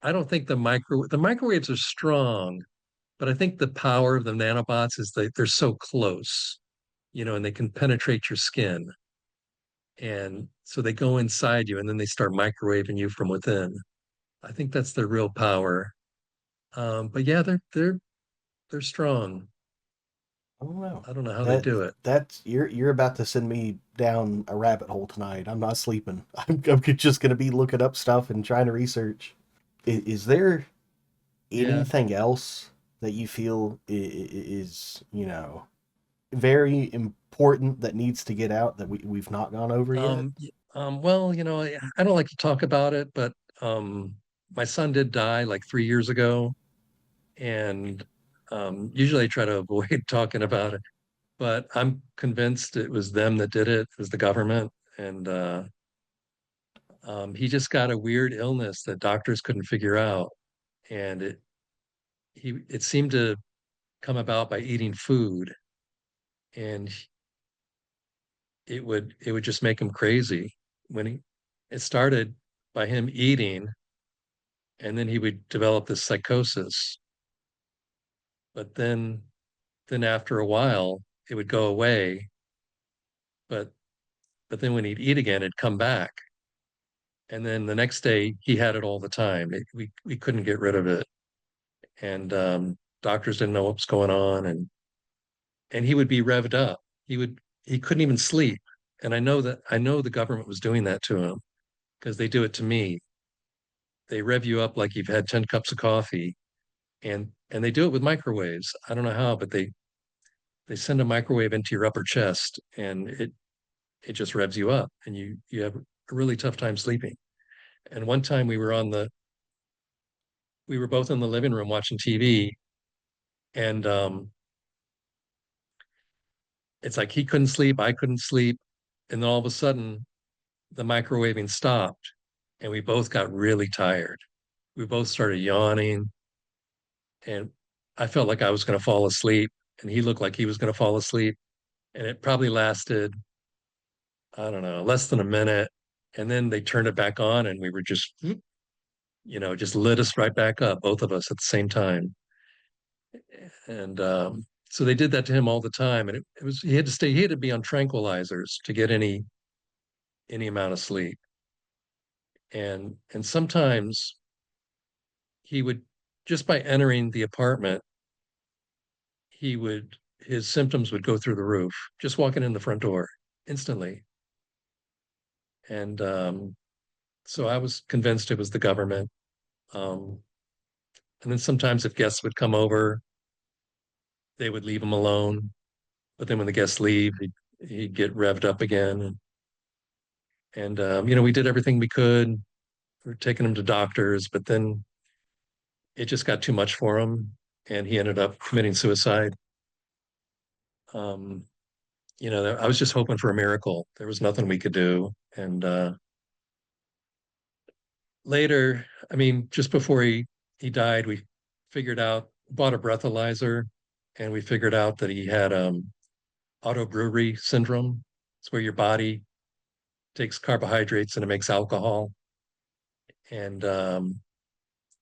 I don't think the microwaves are strong, but I think the power of the nanobots is they're so close, you know, and they can penetrate your skin. And so they go inside you and then they start microwaving you from within. I think that's their real power. But yeah, they're strong. I don't know. I don't know how they That do it. that's you're about to send me down a rabbit hole tonight. I'm not sleeping. I'm just gonna be looking up stuff and trying to research. Is there Yeah. anything else that you feel is, you know, very important that needs to get out that we've not gone over yet? Well, you know, I don't like to talk about it, but my son did die like 3 years ago, and usually I try to avoid talking about it, but I'm convinced it was them that did it. It was the government, and he just got a weird illness that doctors couldn't figure out, and it seemed to come about by eating food, and it would just make him crazy when he it started by him eating, and then he would develop this psychosis, but then after a while it would go away, but but then when he'd eat again, it'd come back. And then the next day he had it all the time. We couldn't get rid of it. And doctors didn't know what was going on. And he would be revved up. He couldn't even sleep. And I know the government was doing that to him because they do it to me. They rev you up like you've had 10 cups of coffee, and they do it with microwaves. I don't know how, but they send a microwave into your upper chest, and it just revs you up, and you have a really tough time sleeping. And one time we were both in the living room watching TV, and it's like he couldn't sleep, I couldn't sleep, and then all of a sudden the microwaving stopped, and we both got really tired. We both started yawning, and I felt like I was going to fall asleep, and he looked like he was going to fall asleep, and it probably lasted, I don't know, less than a minute. And then they turned it back on, and we were just, just lit us right back up, both of us at the same time. And so they did that to him all the time, and it was he had to be on tranquilizers to get any amount of sleep. And sometimes he would, just by entering the apartment, his symptoms would go through the roof, just walking in the front door instantly. And so I was convinced it was the government. And then sometimes if guests would come over, they would leave him alone. But then when the guests leave, he'd get revved up again. And we did everything we could. We were taking him to doctors, but then it just got too much for him, and he ended up committing suicide. Um, I was just hoping for a miracle. There was nothing we could do. And later, I mean, just before he died, we bought a breathalyzer, and we figured out that he had autobrewery syndrome. It's where your body takes carbohydrates and it makes alcohol. And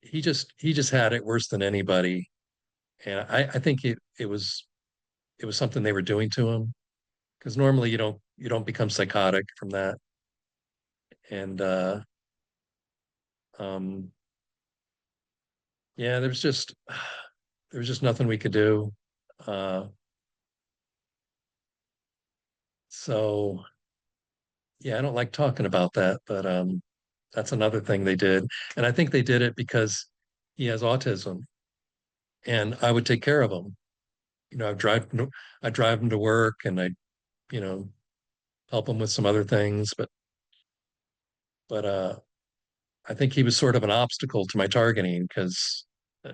he just had it worse than anybody. And I think it was something they were doing to him, because normally you don't become psychotic from that. And um, yeah, there was just nothing we could do. Uh, so yeah, I don't like talking about that, but that's another thing they did. And I think they did it because he has autism, and I would take care of him. I drive him to work, and you know, help him with some other things, but I think he was sort of an obstacle to my targeting because uh,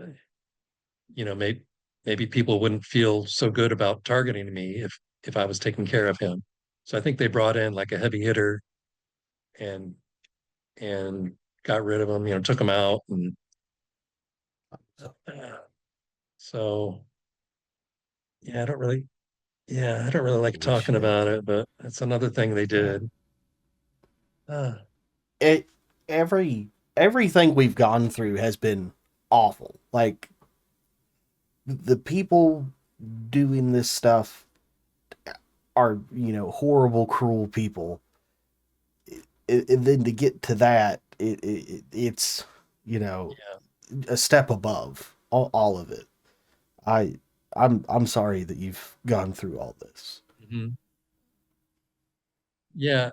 maybe people wouldn't feel so good about targeting me if I was taking care of him. So I think they brought in like a heavy hitter and and got rid of him, took him out, and uh, so yeah, I don't really like Holy talking shit. about it, but that's another thing they did. Uh, It everything we've gone through has been awful. Like the people doing this stuff are, horrible, cruel people. And then to get to that, it's, you know, yeah. a step above all of it. I I'm sorry that you've gone through all this. Mhm. Yeah,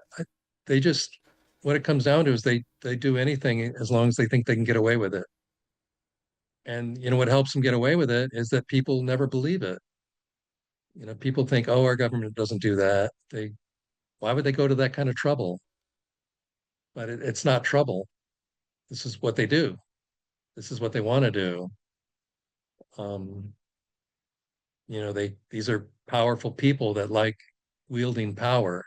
they just what it comes down to is they do anything as long as they think they can get away with it. And what helps them get away with it is that people never believe it. People think, oh, our government doesn't do that. Why would they go to that kind of trouble? But it's not trouble. This is what they do. This is what they want to do. Um, these are powerful people that like wielding power,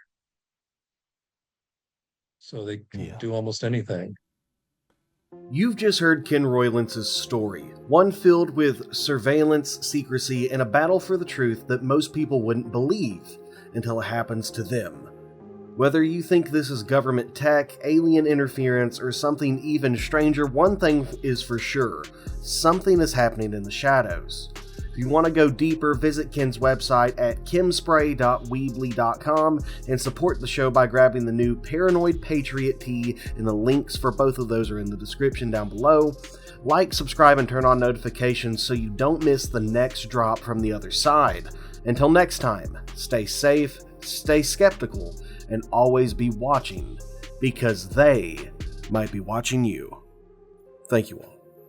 so they can Yeah. do almost anything. You've just heard Ken Roylance's story, one filled with surveillance, secrecy, and a battle for the truth that most people wouldn't believe until it happens to them. Whether you think this is government tech, alien interference, or something even stranger, one thing is for sure: something is happening in the shadows. If you want to go deeper, visit Ken's website at kimspray.weebly.com and support the show by grabbing the new Paranoid Patriot tee, and the links for both of those are in the description down below. Like, subscribe, and turn on notifications so you don't miss the next drop from the other side. Until next time, stay safe, stay skeptical, and always be watching, because they might be watching you. Thank you all.